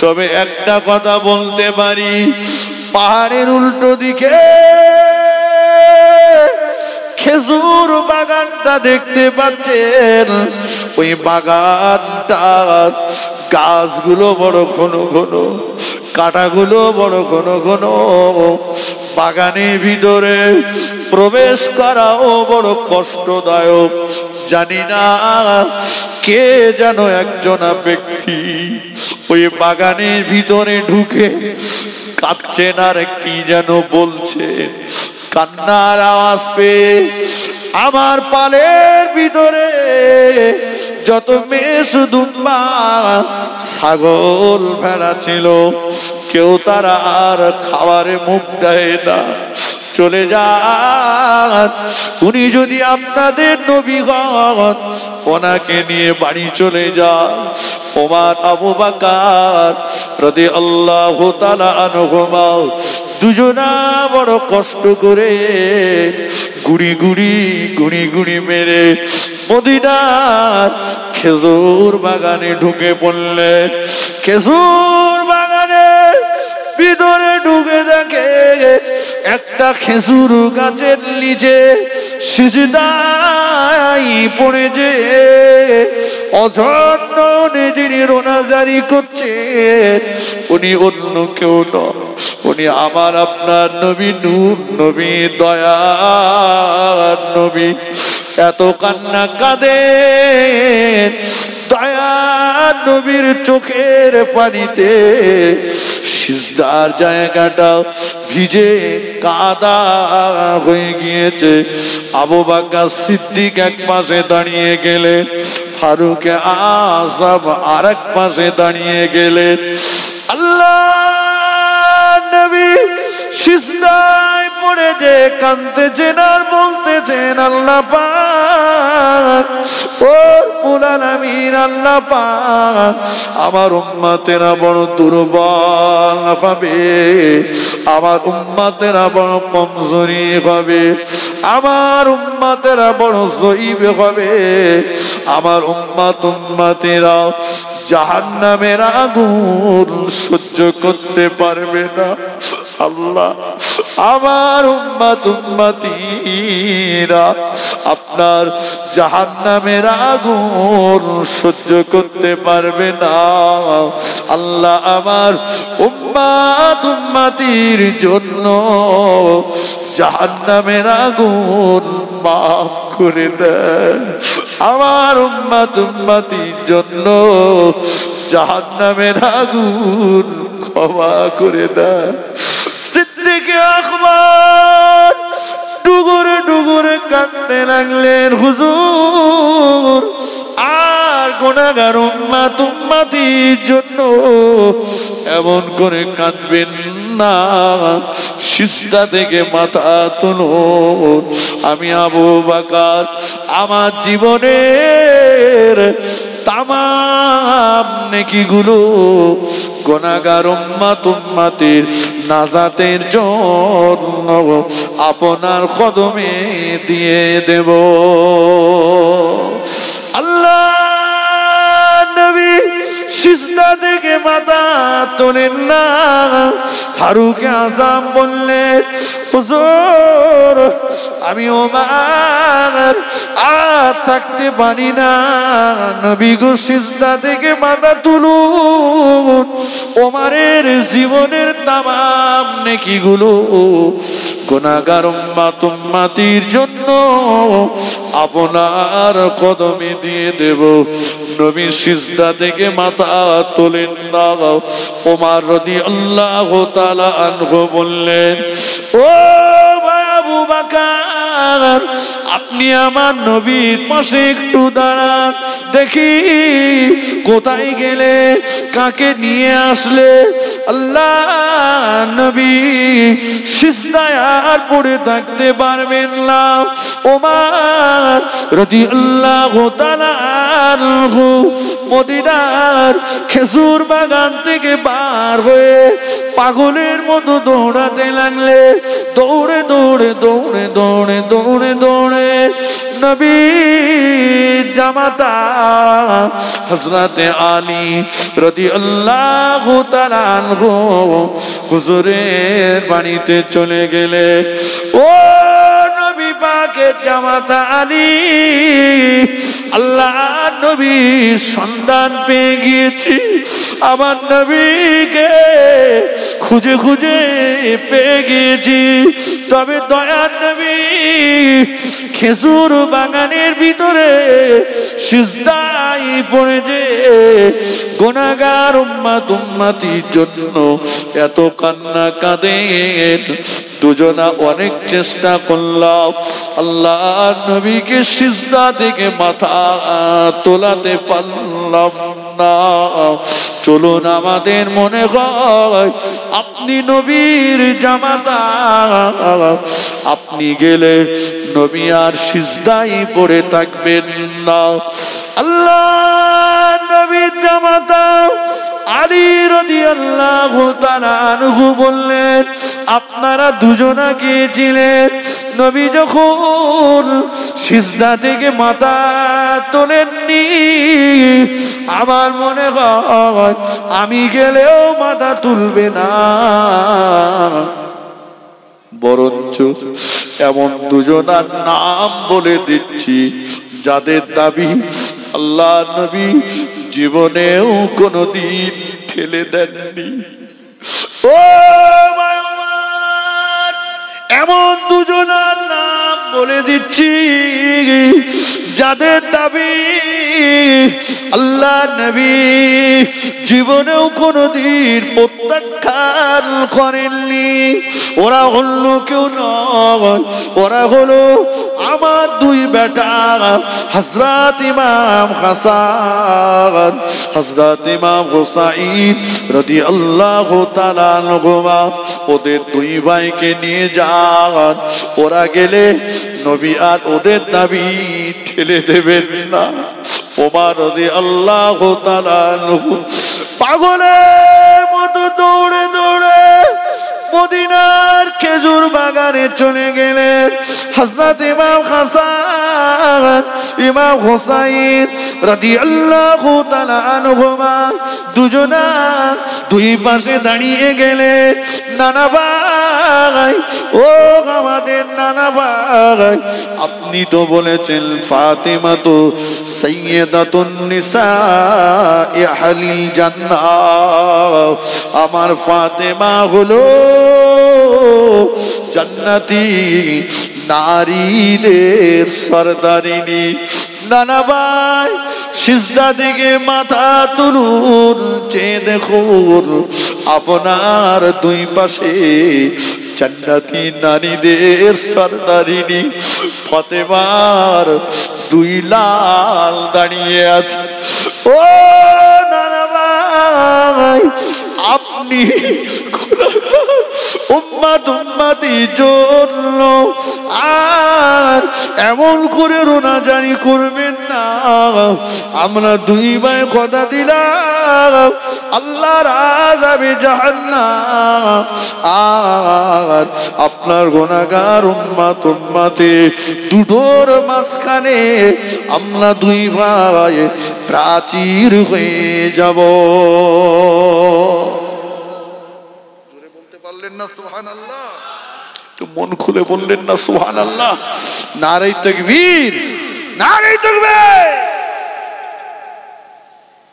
তবে একটা কথা বলতে পারি, পাহাড়ের উল্টো দিকে খেজুর বাগানটা দেখতে পাচ্ছেন। ওই বাগানটা গাছগুলো বড় ঘন ঘন, কাঁটাগুলো বড় ঘন ঘন। বাগানের ভিতরে প্রবেশ করাও বড় কষ্টদায়ক। জানি না কে যেন একজন ব্যক্তি ওই বাগানের ভিতরে ঢুকে কাঁদছেন আর কি যেন বলছে। কান্নার আওয়াজ পেয়ে আমার পালের ভিতরে যত মেষ দুম্বা ছাগল ভেড়া ছিল, কেউ তারা আর খাবারে মুখ দেয় না, চলে যান। উনি যদি আপনাদের নবী হন, ওনাকে নিয়ে বাড়ি চলে যান। ওমর আবু বকর রাদিয়াল্লাহু তাআলা আনহুমা দুজনা বড় কষ্ট করে গুড়ি গুড়ি গুড়ি গুড়ি মেরে মদিনার খেজুর বাগানে ঢুকে পড়লেন। খেজুর বাগানের ভিতরে ঢুকে দেখে একটা খেজুর গাছের নিচে সিজদায় পড়ে যে অঝন্ন নিজের রোনাজারি করছে, উনি অন্য কেউ নয়, উনি আমার আপনার নবী, নূর নবী, দয়ার নবী। এত কান্না কাঁদেন, দয়ার নবীর চোখের পানিতে সিজদার জায়গাটা ভিজে কাদা হয়ে গিয়েছে। আবু বকর সিদ্দিক এক পাশে দাঁড়িয়ে গেলেন, ফারুক আযম আরেক পাশে দাঁড়িয়ে গেলেন। আল্লাহ নবী সিজদায় পড়ে যে কাঁদতেছেন আর বলতেছেন, আল্লাহ পাক, ও রব্বুল আলামিন, আল্লাহ পাক, আমার উম্মতেরা বড় দুর্বল হবে, আমার উম্মতেরা বড় কমজোরি হবে, আমার উম্মতেরা বড় জয়ীব হবে, আমার উম্মতেরা জাহান্নামের আগুন সহ্য করতে পারবে না। আল্লাহ, আমার উম্মতীরা আপনার জাহান্নামের আগুন সহ্য করতে পারবে না। আল্লাহ, আমার উম্মতির জন্য জাহান্নামের আগুন মাফ করে দেন, আমার উম্মতির জন্য জাহান্নামের আগুন ক্ষমা করে দেন। সিদ্দিক আকবর ডুগুরে ডুগুরে কাঁদতে লাগলেন, হুজুর আর গুনাহগার উম্মতির জন্য এমন করে কাঁদবেন না, সিজদা থেকে মাথা তুলুন। আমি আবু বকর আমার জীবনের তামাম নেকিগুলো গুনাহগার উম্মতের নাজাতের জন্য আপনার কদমে দিয়ে দেব। আল্লাহ নবী সিজদা থেকে মাথা তোলেন না। ফারুক আযম বললেন, হুজুর আমি ওমর আর থাকতে পারি না, নবী গো সিজদা থেকে মাথা তুলুন। ওমরের জীবনের তামাম নেকিগুলো গুনাহগার উম্মতির জন্য আপনার কদমে দিয়ে দেব। নবী সিজদা থেকে মাথা তোলেন না। ওমর রাদিয়াল্লাহু তাআলা আনহু বললেন, ও ভাই আবু বকর, আপনি আমার নবীর পাশে একটু দাঁড়ান, দেখি কোথায় গেলে, কাকে নিয়ে আসলে। আল্লাহ নবী সিজদায় আর পড়ে থাকতে পারবেন না। ওমর রাদিয়াল্লাহু তাআলা আনহু মদিনার খেজুর বাগান থেকে বার হয়ে পাগলের মতো দৌড়াতে লাগলে। দৌড়ে দৌড়ে দৌড়ে দৌড়ে দৌড়ে দৌড়ে নবী জামাতা হযরতে আলী রাদিয়াল্লাহু তাআলা আনহু হুজুরের বাড়িতে চলে গেলে। ও নবী পাকের জামাতা আলী, আল্লাহ নবী সন্ধান পেয়ে গিয়েছি, আমার নবীকে খুঁজে খুঁজে পেয়ে গিয়েছি। তবে দয়ার নবী খেজুর বাগানের ভিতরে সিজদায় পড়ে যে গুনাহগার উম্মতির জন্য এত কান্না কাঁদেন। দুজনা অনেক চেষ্টা করলাম, আল্লাহ নবীকে সিজদা থেকে মাথা তোলাতে পারলাম না। চলুন, আমাদের মনে হয় আপনি নবীর জামাতা, আপনি গেলে নবী আর সিজদায় পড়ে থাকবেন না। আল্লাহ নবীর জামাতা আলী রাদিয়াল্লাহু তাআলা আনহু বললেন, আপনারা দুজনা গিয়েছিলেন, নবী যখন সিজদা থেকে মাথা তোলেননি, আমার মনে হয় আমি গেলেও মাথা তুলবে না। বরঞ্চ এমন দুজনার নাম বলে দিচ্ছি যাদের দাবি আল্লাহ নবী জীবনেও কোনদিন ঠেলে দেননি। ও এমন দুজনার নাম বলে দিচ্ছি যাদের দাবি আল্লাহ নবী জীবনেও কোনদিন প্রত্যাখ্যান করেননি। ওরা অন্য কেউ নয়, ওরা হলো আমার দুই বেটা হযরত ইমাম হাসান, হযরত ইমাম হুসাইন রাদিয়াল্লাহু তাআলা আনহুমা। ওদের দুই ভাইকে নিয়ে যান, ওরা গেলে নবী আর ওদের দাবি ঠেলে দেবেন না। ওমর রাদিয়াল্লাহু তাআলা আনহু পাগলের মতো দৌড়ে দৌড়ে মদিনার খেজুর বাগানে চলে গেলেন। হযরত ইমাম হাসান ইমাম হুসাইন রাদিয়াল্লাহু তাআলা আনহুমা দুজনা দুই পাশে দাঁড়িয়ে গেলেন। নানা ভাই, ও আমাদের নানা ভাই, আপনি তো বলেছেন ফাতেমা তো সাইয়্যিদাতুন নিসাই আহলিল জান্নাহ, আমার ফাতেমা হলো জান্নাতি নারীদের সরদারিনী। নানা ভাই, সিজদা দিকে মাথা তুলুন, চেয়ে দেখুন আপনার দুই পাশে জান্নাতি নারীদের সরদারিনী ফাতেমার দুই লাল দাঁড়িয়ে আছে। ও নানা ভাই, আপনি উম্মত উম্মতি জন্য আর এমন করে রোনাজারি করবেন না। আমরা দুই ভাই কথা দিলাম আল্লাহর আযাবে জাহান্নাম, আর আপনার গুনাহগার উম্মত উম্মতি দুটোর মাঝখানে আমরা দুই ভাই প্রাচীর হয়ে যাব। বললেন না সুবহানাল্লাহ? তো মন খুলে বললেন না সুবহানাল্লাহ? নারে তাকবীর, নারে তাকবীর।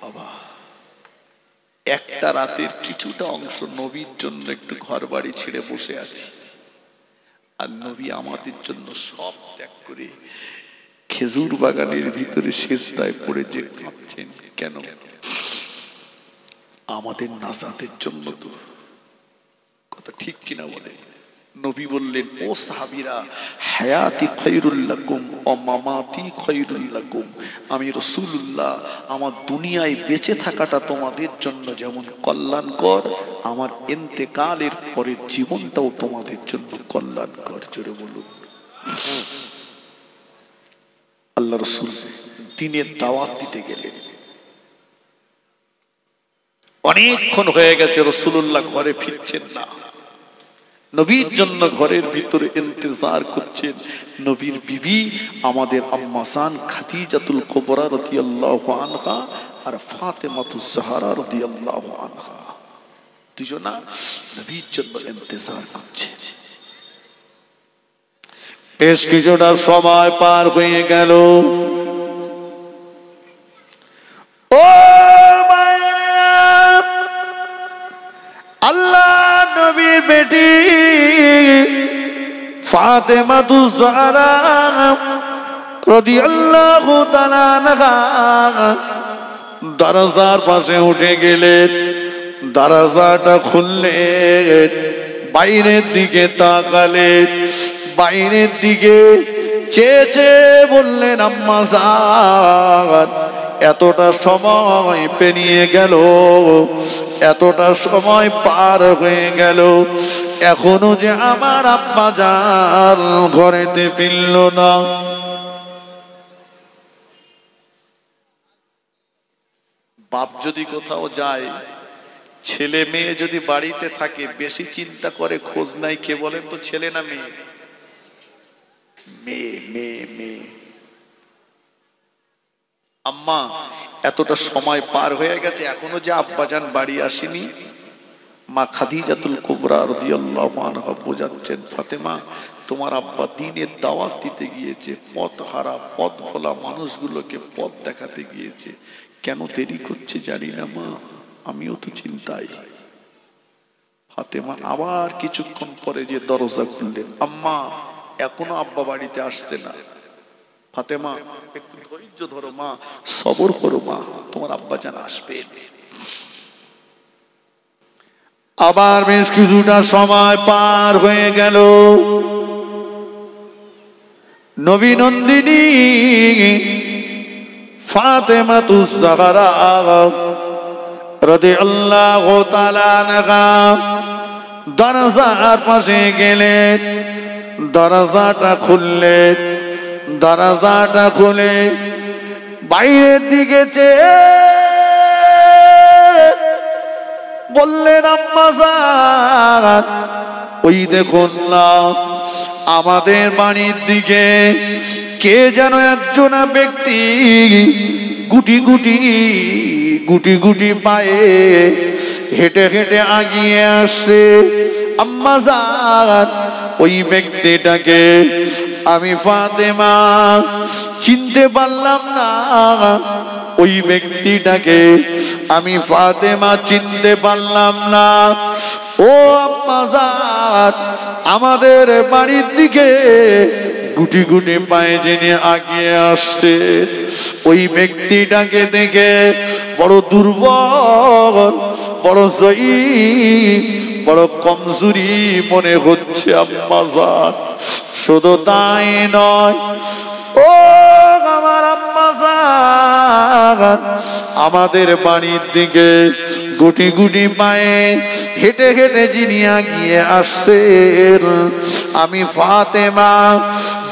বাবা, একটা রাতের কিছুটা অংশ নবীর জন্য একটু ঘর বাড়ি ছেড়ে বসে আছি, আর নবী আমাদের জন্য সব ত্যাগ করে খেজুর বাগানের ভিতরে সিজদায় পড়ে যে কাঁদছেন কেন? আমাদের নাজাতের জন্য তো। কথা ঠিক কিনা বলে? নবী বললেন, ও সাহাবীরা, হায়াতি খায়রুল লাকুম ওয়া মামাতি খায়রুল লাকুম। আমি রাসূলুল্লাহ, আমার দুনিয়ায় বেঁচে থাকাটা তোমাদের জন্য যেমন কল্যাণকর, আমার ইন্তেকালের পরের জীবনটাও তোমাদের জন্য কল্যাণকর। জোরে বলুন। আল্লাহ রাসূল দ্বীনের দাওয়াত দিতে গেলেন। অনেকক্ষণ হয়ে গেছে, রাসূলুল্লাহ ঘরে ফিরছেন না। নবীর জন্য ঘরের ভিতরে ইন্তজার করছেন নবীর বিবি আমাদের আম্মা জান খাদিজাতুল কুবরা রাদিয়াল্লাহু আনহা আর ফাতেমাতুজ জাহরা রাদিয়াল্লাহু আনহা, দুজনা নবীর জন্য ইন্তজার করছে। বেশ কিছুটা সময় পার হয়ে গেল। ও আল্লাহ নবীর বেটি ফাতেমাতুজ জাহরা রাদিয়াল্লাহু তাআলা আনহা দরজার পাশে উঠে গেলেন। দরজাটা খুললেন, বাইরের দিকে তাকালেন, বাইরের দিকে চেয়ে চেয়ে বললেন, আম্মা জান, এতটা সময় পেরিয়ে গেল, এতটা সময় পার হয়ে গেল, এখনো যে আমার আব্বা জান ঘরেতে ফিরল না। বাপ যদি কোথাও যায়, ছেলে মেয়ে যদি বাড়িতে থাকে, বেশি চিন্তা করে খোঁজ নাই কে বলেন তো? ছেলে না মেয়ে? মেয়ে, মেয়ে, মেয়ে। আম্মা, এতটা সময় পার হয়ে গেছে, এখনো যে আব্বাজান বাড়ি আসেনি। মা খাদিজাতুল কুবরা রাদিয়াল্লাহু আনহা বোঝাচ্ছেন, ফাতেমা, তোমার আব্বা দ্বীনের দাওয়াত দিতে গিয়েছে, পথ হারা পথ ভোলা মানুষগুলোকে পথ দেখাতে গিয়েছে, কেন দেরি করছে জানি না মা, আমিও তো চিন্তায়। ফাতেমা আবার কিছুক্ষণ পরে যে দরজা খুললেন, আম্মা, এখনো আব্বা বাড়িতে আসছে না। ফাতেমা একটু ধৈর্য ধরো মা, সবর করো মা, তোমার আব্বাজান আসবে। আবার বেশ কিছুটা সময় পার হয়ে গেল। নবী নন্দিনী ফাতেমাতুজ জাহরা রাদিয়াল্লাহু তাআলা আনহা দরজার পাশে গেলেন, দরজাটা খুললেন, দরজাটা খুলে বাইরের দিকে চেয়ে বললেন, আম্মা জান ওই দেখুন না, আমাদের বাড়ির দিকে কে যেন একজন ব্যক্তি গুটি গুটি গুটি গুটি পায়ে হেঁটে হেঁটে আগিয়ে আসছে। আম্মা জান ওই ব্যক্তিটাকে আমি ফাতেমা চিনতে পারলাম না, ওই ব্যক্তিটাকে আমি ফাতেমা চিনতে পারলাম না। ও আম্মা জান, আমাদের বাড়ির দিকে গুটি গুটি পায়ে জেনে আগিয়ে আসছে, ওই ব্যক্তিটাকে দেখে বড় দুর্বল, বড় জয়ীফ, বড় কমজোরি মনে হচ্ছে আম্মা জান। শুধু তাই নয়, ও আমার আম্মা জান, আমাদের বাড়ির দিকে গুটি গুটি পায়ে হেঁটে হেঁটে যিনি আগিয়ে আসছেন আমি ফাতেমা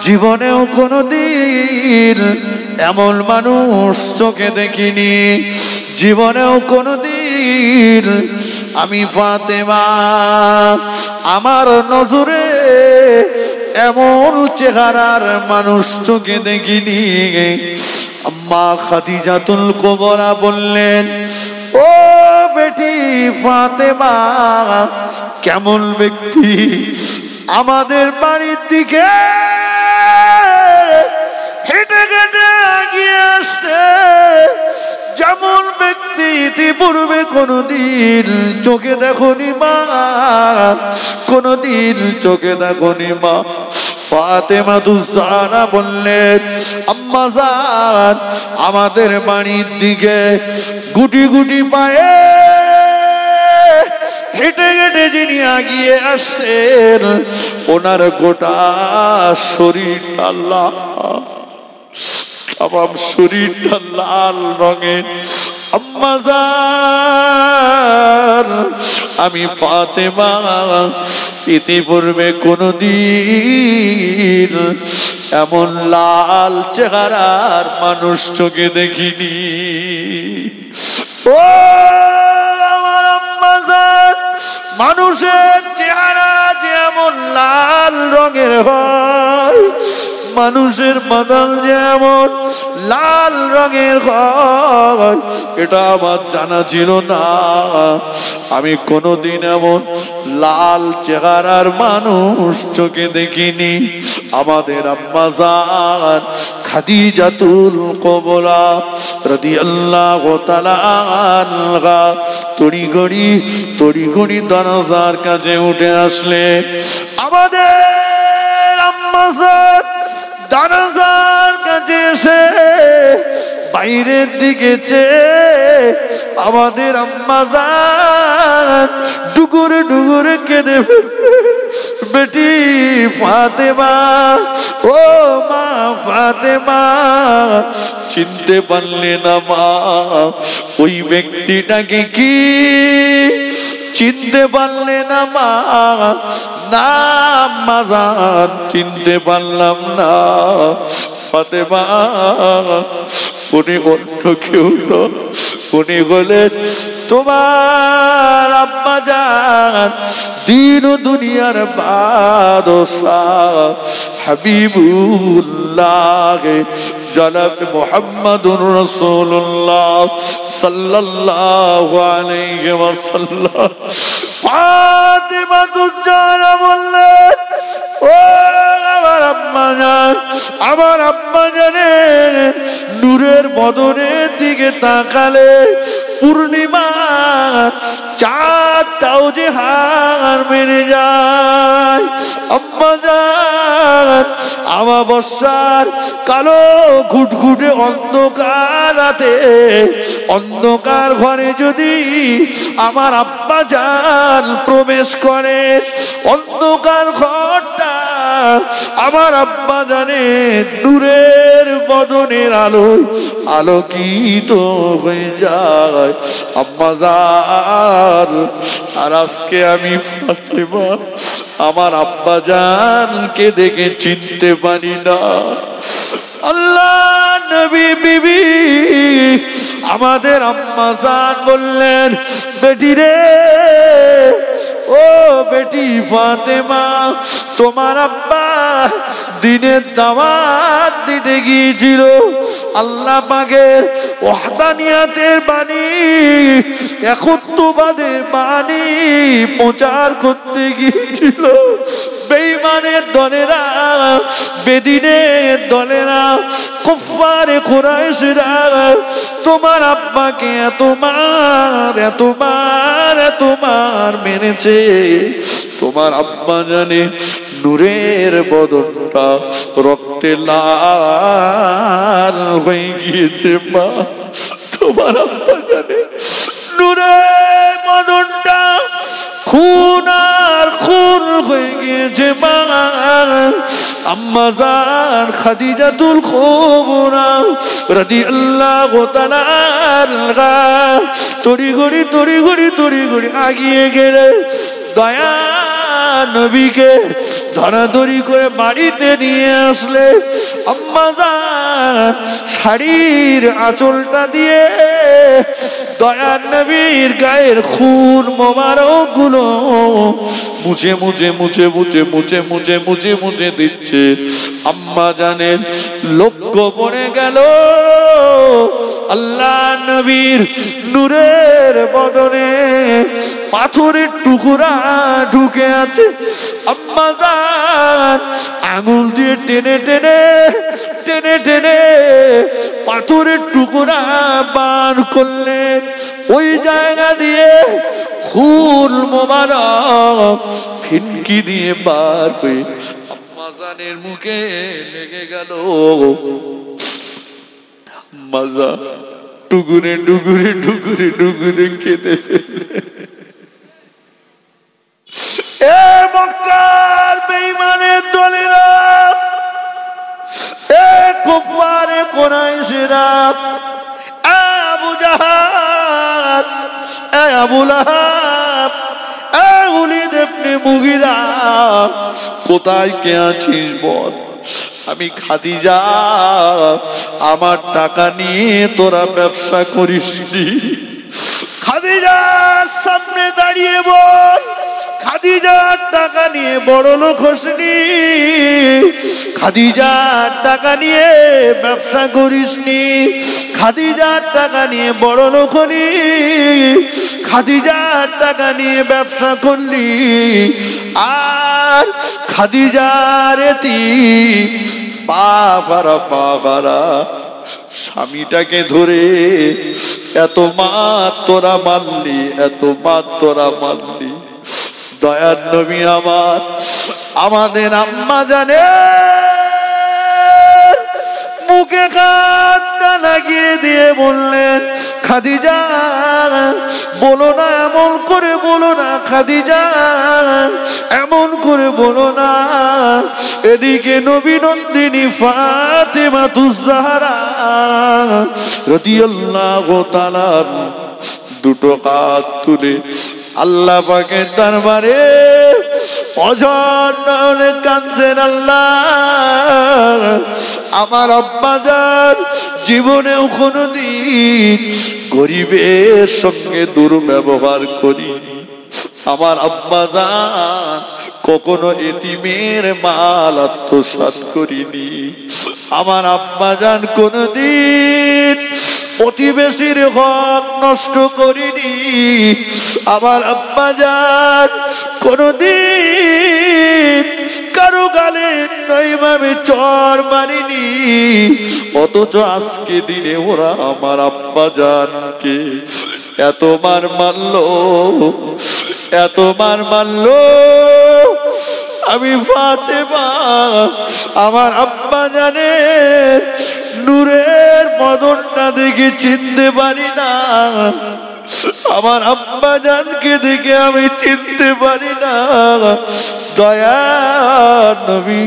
জীবনেও কোনোদিন এমন মানুষ চোখে দেখিনি, জীবনেও কোনোদিন আমি ফাতেমা আমার নজরে এমন চেহারার মানুষ চোখে দেখিনি। আম্মা খাদিজাতুল কুবরা বললেন, ও বেটি ফাতেমা, কেমন ব্যক্তি আমাদের বাড়ির দিকে হেঁটে হেঁটে এগিয়ে আসছে, যেমন ব্যক্তি ইতিপূর্বে কোনদিন চোখে দেখনি মা, কোনদিন চোখে দেখনি মা। ফাতেমাতুজ জাহরা বললেন, আম্মা জান আমাদের বাড়ির দিকে গুটি গুটি পায়ে হেঁটে হেঁটে যিনি আগিয়ে আসছেন ওনার গোটা শরীরটা লাল, আমার শরীরটা লাল রঙের। আম্মা জান আমি ফাতেমা ইতিপূর্বে কোনদিন এমন লাল চেহারার মানুষ চোখে দেখিনি। ও আমার আম্মা জান, মানুষের চেহারা যেমন লাল রঙের হয়, মানুষের বদন যেমন লাল রঙের হয়, এটা আমার জানা ছিল না। আমি কোনোদিন এমন লাল চেহারার মানুষ চোখে দেখিনি। আমাদের আম্মা জান খাদিজাতুল কুবরা রাদিয়াল্লাহু তাআলা আনহা তড়িঘড়ি দরজার কাছে উঠে আসলে, আমাদের আম্মা জান দরজার কাছে এসে বাইরের দিকে চেয়ে আমাদের আম্মা জান ডুগুরে ডুগুরে কেঁদে বেটি ফাতেমা, ও মা ফাতেমা চিনতে পারলে না মা, ওই ব্যক্তিটাকে কি চিনতে পারলে না মা? না আম্মা জান চিনতে পারলাম না। ফাতেমা উনি অন্য কেউ নয়, উনি হলেন তোমার আব্বা জান, দিন ও দুনিয়ার বাদশাহ হাবিবুল্লাহ জনাব মুহাম্মদুর রাসূলুল্লাহ সাল্লাল্লাহু আলাইহি ওয়াসাল্লাম। ফাতেমা তুজারা বললেন, ও আমার আম্মা জান, আমার আম্মা জানের নূরের বদনের দিকে তাকালে পূর্ণিমা চাঁদটাও যে হার মেরে যায়। আম্মা জান আমাবস্যার কালো ঘুটঘুটে অন্ধকার রাতে অন্ধকার ঘরে যদি আমার আব্বা জান প্রবেশ করে, অন্ধকার ঘরটা আমার আব্বা জানের নূরের বদনের আলো আলোকিত হয়ে যায়। আম্মা জান, আর আজকে আমি ফাতেমা আমার আব্বা জানকে দেখে চিনতে পারি না। আল্লাহ নবী বিবি আমাদের আম্মা জান বললেন, বেটি রে, ও বেটি ফাতেমা, তোমার আব্বা দিনের দাওয়াত দিতে গিয়েছিল, আল্লাহ পাকের ওয়াহদানিয়াতের বাণী, একত্ববাদের বাণী প্রচার করতে গিয়েছিল। বেঈমানের দলেরা, বেদিনের দলেরা, কুফফারে কুরাইশরা তোমার আব্বাকে এতবার মেরেছে। তোমার আব্বা জানে নূরের বদনটা রক্তে লাল হয়ে গিয়েছে মা। তোমার আব্বা জানে নূরের বদনটা খুন আর খুন হয়ে গিয়েছে মা। আম্মা জান খাদিজাতুল কুবরা রাদিয়াল্লাহু তাআলা আনহা তড়িঘড়ি আগিয়ে গেলে দয়া নবীকে ধরাধরি করে বাড়িতে নিয়ে আসলে আম্মা জান শাড়ির আঁচলটা দিয়ে দয়ার নবীর গায়ের খুন মোবারক গুলো মুছে দিচ্ছে। আম্মা জানের লক্ষ্য পড়ে গেল আল্লাহ নবীর নূরের বদনে পাথরের টুকরা ঢুকে আছে। আম্মা জান আঙুল দিয়ে টেনে পাথরের টুকরা বার করলেন। ওই জায়গা দিয়ে খুন মোবারক ফিনকি দিয়ে বার হয়ে আম্মা জানের মুখে লেগে গেল। আম্মা জান টুকুরে খেতে এ মক্কার বেঈমানের দলেরা, এ কুফফারে কুরাইশরা, আবু জাহাল, এ আবু লাহাব, এ ওলীদ ইবনে মুগীরা, কোথায় কে আছিস বল? আমি খাদিজা, আমার টাকা নিয়ে তোরা ব্যবসা করিসনি। খাদিজার সামনে দাঁড়িয়ে বল, খাদিজার টাকা নিয়ে বড় লোক হসনি, খাদিজার টাকা নিয়ে ব্যবসা করিসনি, খাদিজার টাকা নিয়ে বড় লোক হলি, খাদিজার টাকা নিয়ে ব্যবসা করলি, আর খাদিজার এতিম বাবারা স্বামীটাকে ধরে এত মার তোরা মারলি। দয়ার নবী আমাদের আম্মা জানে মুখে কান্না লাগিয়ে দিয়ে বললেন, খাদিজা বলো না, এমন করে বলো না, খাদিজা এমন করে বলো না। এদিকে নবী নন্দিনী ফাতেমাতুজ জাহরা রাদিয়াল্লাহু তাআলা দুটো হাত তুলে আল্লাহ পাকের দরবারে অঝর নয়নে কাঁদছেন। আল্লাহ, আমার আব্বা জান জীবনেও কোনোদিন গরিবের সঙ্গে দুর্ব্যবহার করিনি। আমার আব্বা জান কখনো এতিমের মাল আত্মসাৎ করিনি। আমার আব্বা জান কোনোদিন প্রতিবেশীর হক নষ্ট করিনি। আমার আব্বা জান কোনদিন কারো গালে নইভাবে চর মারিনি। অথচ আজকে দিনে ওরা আমার আব্বা জানকে এত মার মারলো। আমি ফাতেমা আমার আব্বা জানের নূরের বদনটা দেখে চিনতে পারি না, আমার আব্বা জানকে দেখে আমি চিনতে পারি না। দয়ার নবী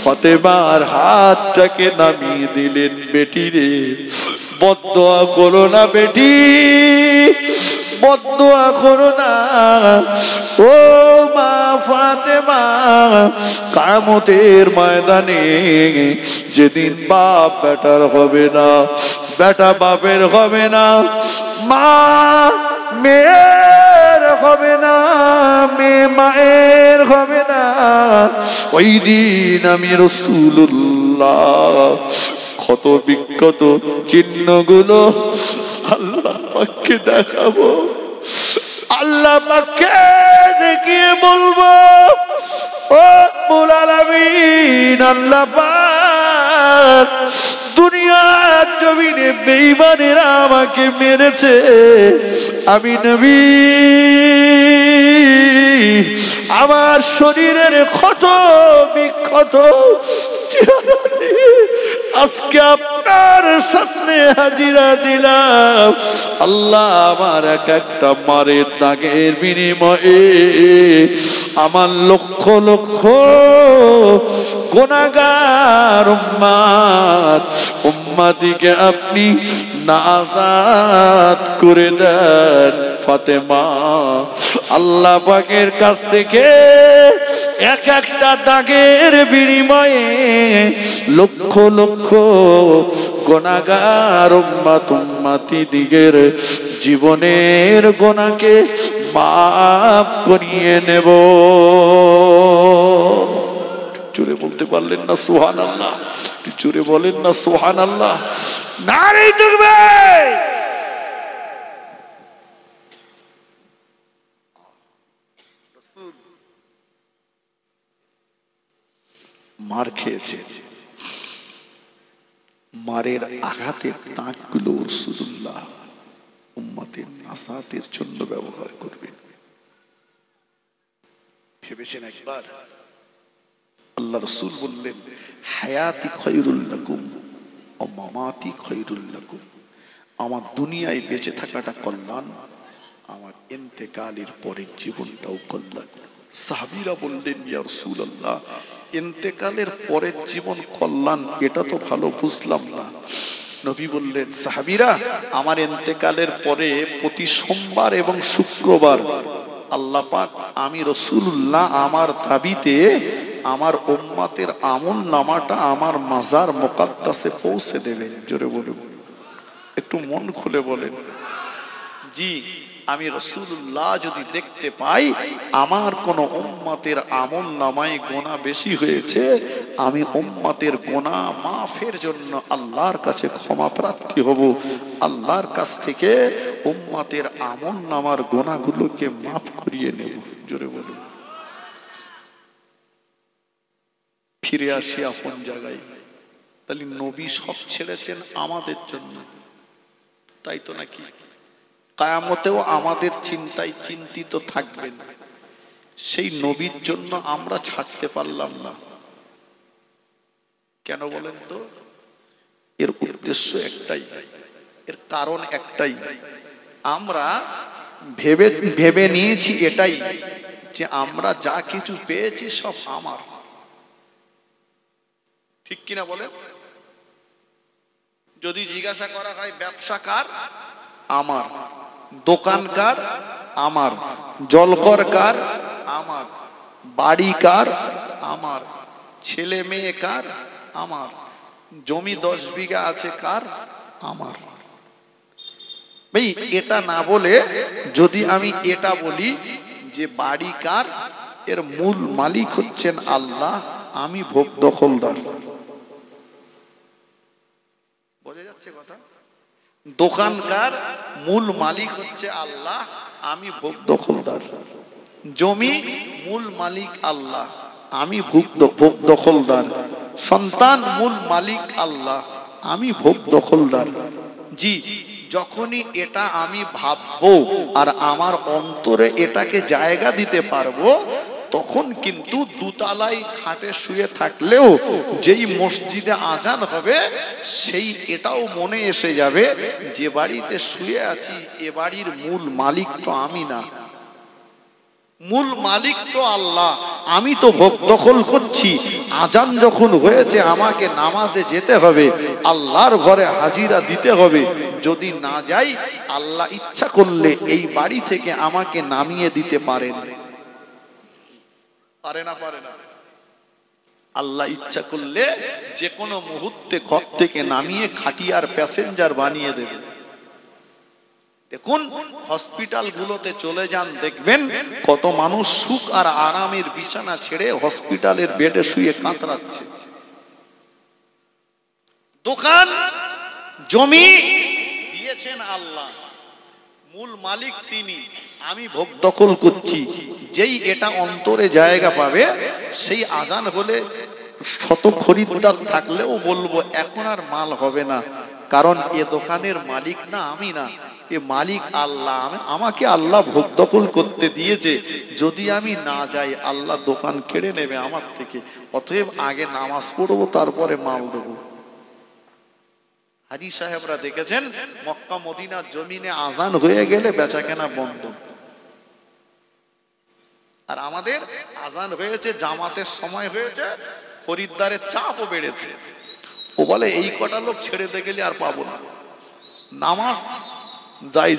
ফাতেমার হাতটাকে নামিয়ে দিলেন, বেটি রে বদদোয়া করো না বেটি, বদদোয়া করো না। ও মা ফাতেমা, কিয়ামতের ময়দানে যেদিন বাপ বেটার হবে না, বেটা বাপের হবে না, মা মেয়ের হবে না, মেয়ে মায়ের হবে না, ওই দিন আমি রাসূলুল্লাহ ক্ষত বিক্ষত চিহ্নগুলো আল্লাহ পাককে দেখাবো, আল্লাহ পাককে দেখিয়ে বলবো, ও রব্বুল আলামিন, আল্লাহ পাক দুনিয়ার জমিনে বেঈমানেরা আমাকে মেরেছে, আমি নবী আমার শরীরের ক্ষত বিক্ষত চেহারা আজকে আপনার সামনে হাজিরা দিলাম। আল্লাহ আমার এক একটা মারের দাগের বিনিময়ে আমার লক্ষ লক্ষ গুনাহগার উম্মতিকে আপনি নাজাত করে দেন। ফাতেমা আল্লাহ পাকের কাছ থেকে এক একটা দাগের বিনিময়ে লক্ষ লক্ষ গুনাহগার উম্মতি দিগের জীবনের গুনাহকে মাফ করিয়ে নেব। জোরে বলতে পারলেন না সুবহানাল্লাহ? জোরে বলেন না সুবহানাল্লাহ? নারে তাকবীর। মার খেয়েছে, মারের আঘাতের দাগগুলো রাসূলুল্লাহ উম্মতের নাসাতের জন্য ব্যবহার করবেন। ভেবেছেন একবার? আল্লাহ রাসূল বললেন, হায়াতি খায়রুল লাকুম ওয়া মামাতি খায়রুল লাকুম, আমার দুনিয়ায় বেঁচে থাকাটা কল্যাণ, আমার ইন্তেকালের পরের জীবনটাও কল্যাণ। সাহাবীরা বললেন, ইয়া রাসূলুল্লাহ, ইন্তেকালের পরের জীবন কল্যাণ, এটা তো ভালো বুঝলাম না। নবী বললেন, সাহাবীরা, আমার ইন্তেকালের পরে প্রতি সোমবার এবং শুক্রবার আল্লাহ পাক আমি রাসূলুল্লাহ আমার দাবিতে আমার উম্মতের আমল নামাটা আমার মাজার মুকাদ্দাসে পৌঁছে দেবেন। জোরে বলুন, একটু মন খুলে বলেন। জি, আমি রাসূলুল্লাহ যদি দেখতে পাই আমার কোন উম্মতের আমল নামায় গুনাহ বেশি হয়েছে, আমি উম্মতের গুনাহ মাফের জন্য আল্লাহর কাছে ক্ষমা প্রার্থী হব, আল্লাহর কাছ থেকে উম্মতের আমল নামার গুনাহগুলোকে মাফ করিয়ে নেব। জোরে বলুন। ফিরে আসি আপন জায়গায়। তাহলে নবী সব ছেড়েছেন আমাদের জন্য, তাই তো নাকি? কিয়ামতেও আমাদের চিন্তায় চিন্তিত থাকবেন। সেই নবীর জন্য আমরা ছাড়তে পারলাম না কেন বলেন তো? এর উদ্দেশ্য একটাই, এর কারণ একটাই, আমরা ভেবে নিয়েছি এটাই যে আমরা যা কিছু পেয়েছি সব আমার। ঠিক কিনা বলেন? যদি জিজ্ঞাসা করা হয় ব্যবসা কার? আমার। দোকান কার? আমার। জলকর কার? আমার। বাড়ি কার? আমার। ছেলে মেয়ে কার? আমার। জমি 10 বিঘা আছে কার? আমার। ভাই এটা না বলে যদি আমি এটা বলি যে বাড়ি কার, এর মূল মালিক হচ্ছেন আল্লাহ, আমি ভোগ দখলদার। বোঝা যাচ্ছে কথা? দোকানকার মূল মালিক হচ্ছে আল্লাহ, আমি ভোগ দখলদার। জমি মূল মালিক আল্লাহ, আমি ভোগ দখলদার। সন্তান মূল মালিক আল্লাহ, আমি ভোগ দখলদার। জি, যখনই এটা আমি ভাববো আর আমার অন্তরে এটাকে জায়গা দিতে পারবো, তখন কিন্তু দুতলায় খাটে শুয়ে থাকলেও যেই মসজিদে আজান হবে সেই এটাও মনে এসে যাবে যে বাড়িতে শুয়ে আছি এ বাড়ির মূল মালিক তো আমি না, মূল মালিক তো আল্লাহ, আমি তো ভোগ দখল করছি। আজান যখন হয়েছে আমাকে নামাজে যেতে হবে, আল্লাহর ঘরে হাজিরা দিতে হবে। যদি না যাই আল্লাহ ইচ্ছা করলে এই বাড়ি থেকে আমাকে নামিয়ে দিতে পারেন, পারে না? পারে না? আল্লাহ ইচ্ছা করলে যে কোনো মুহূর্তে ঘর থেকে নামিয়ে খাটিয়ার প্যাসেঞ্জার বানিয়ে দেবে। দেখুন হসপিটাল গুলোতে চলে যান, দেখবেন কত মানুষ সুখ আর আরামের বিছানা ছেড়ে হসপিটালের বেডে শুয়ে কাতরাচ্ছে। দোকান জমি দিয়েছেন আল্লাহ, মূল মালিক তিনি, আমি ভোগ দখল করছি। যেই এটা অন্তরে জায়গা পাবে সেই আজান হলে শত খরিদ্দার থাকলেও বলবো এখন আর মাল হবে না, কারণ এ দোকানের মালিক না আমি না, এ মালিক আল্লাহ, আমাকে আল্লাহ ভোগ দখল করতে দিয়েছে। যদি আমি না যাই আল্লাহ দোকান কেড়ে নেবে আমার থেকে, অতএব আগে নামাজ পড়বো তারপরে মাল দেবো। হাজী সাহেবরা দেখেছেন মক্কা মদিনার জমিনে আজান হয়ে গেলে বেচাকেনা বন্ধ। আর আমাদের আজান হয়েছে, জামাতের সময় হয়েছে, খরিদ্দারের চাপও বেড়েছে। ও বলে এই কটা লোক ছেড়ে দিয়ে গেলে আর পাবো না, নামাজ যাই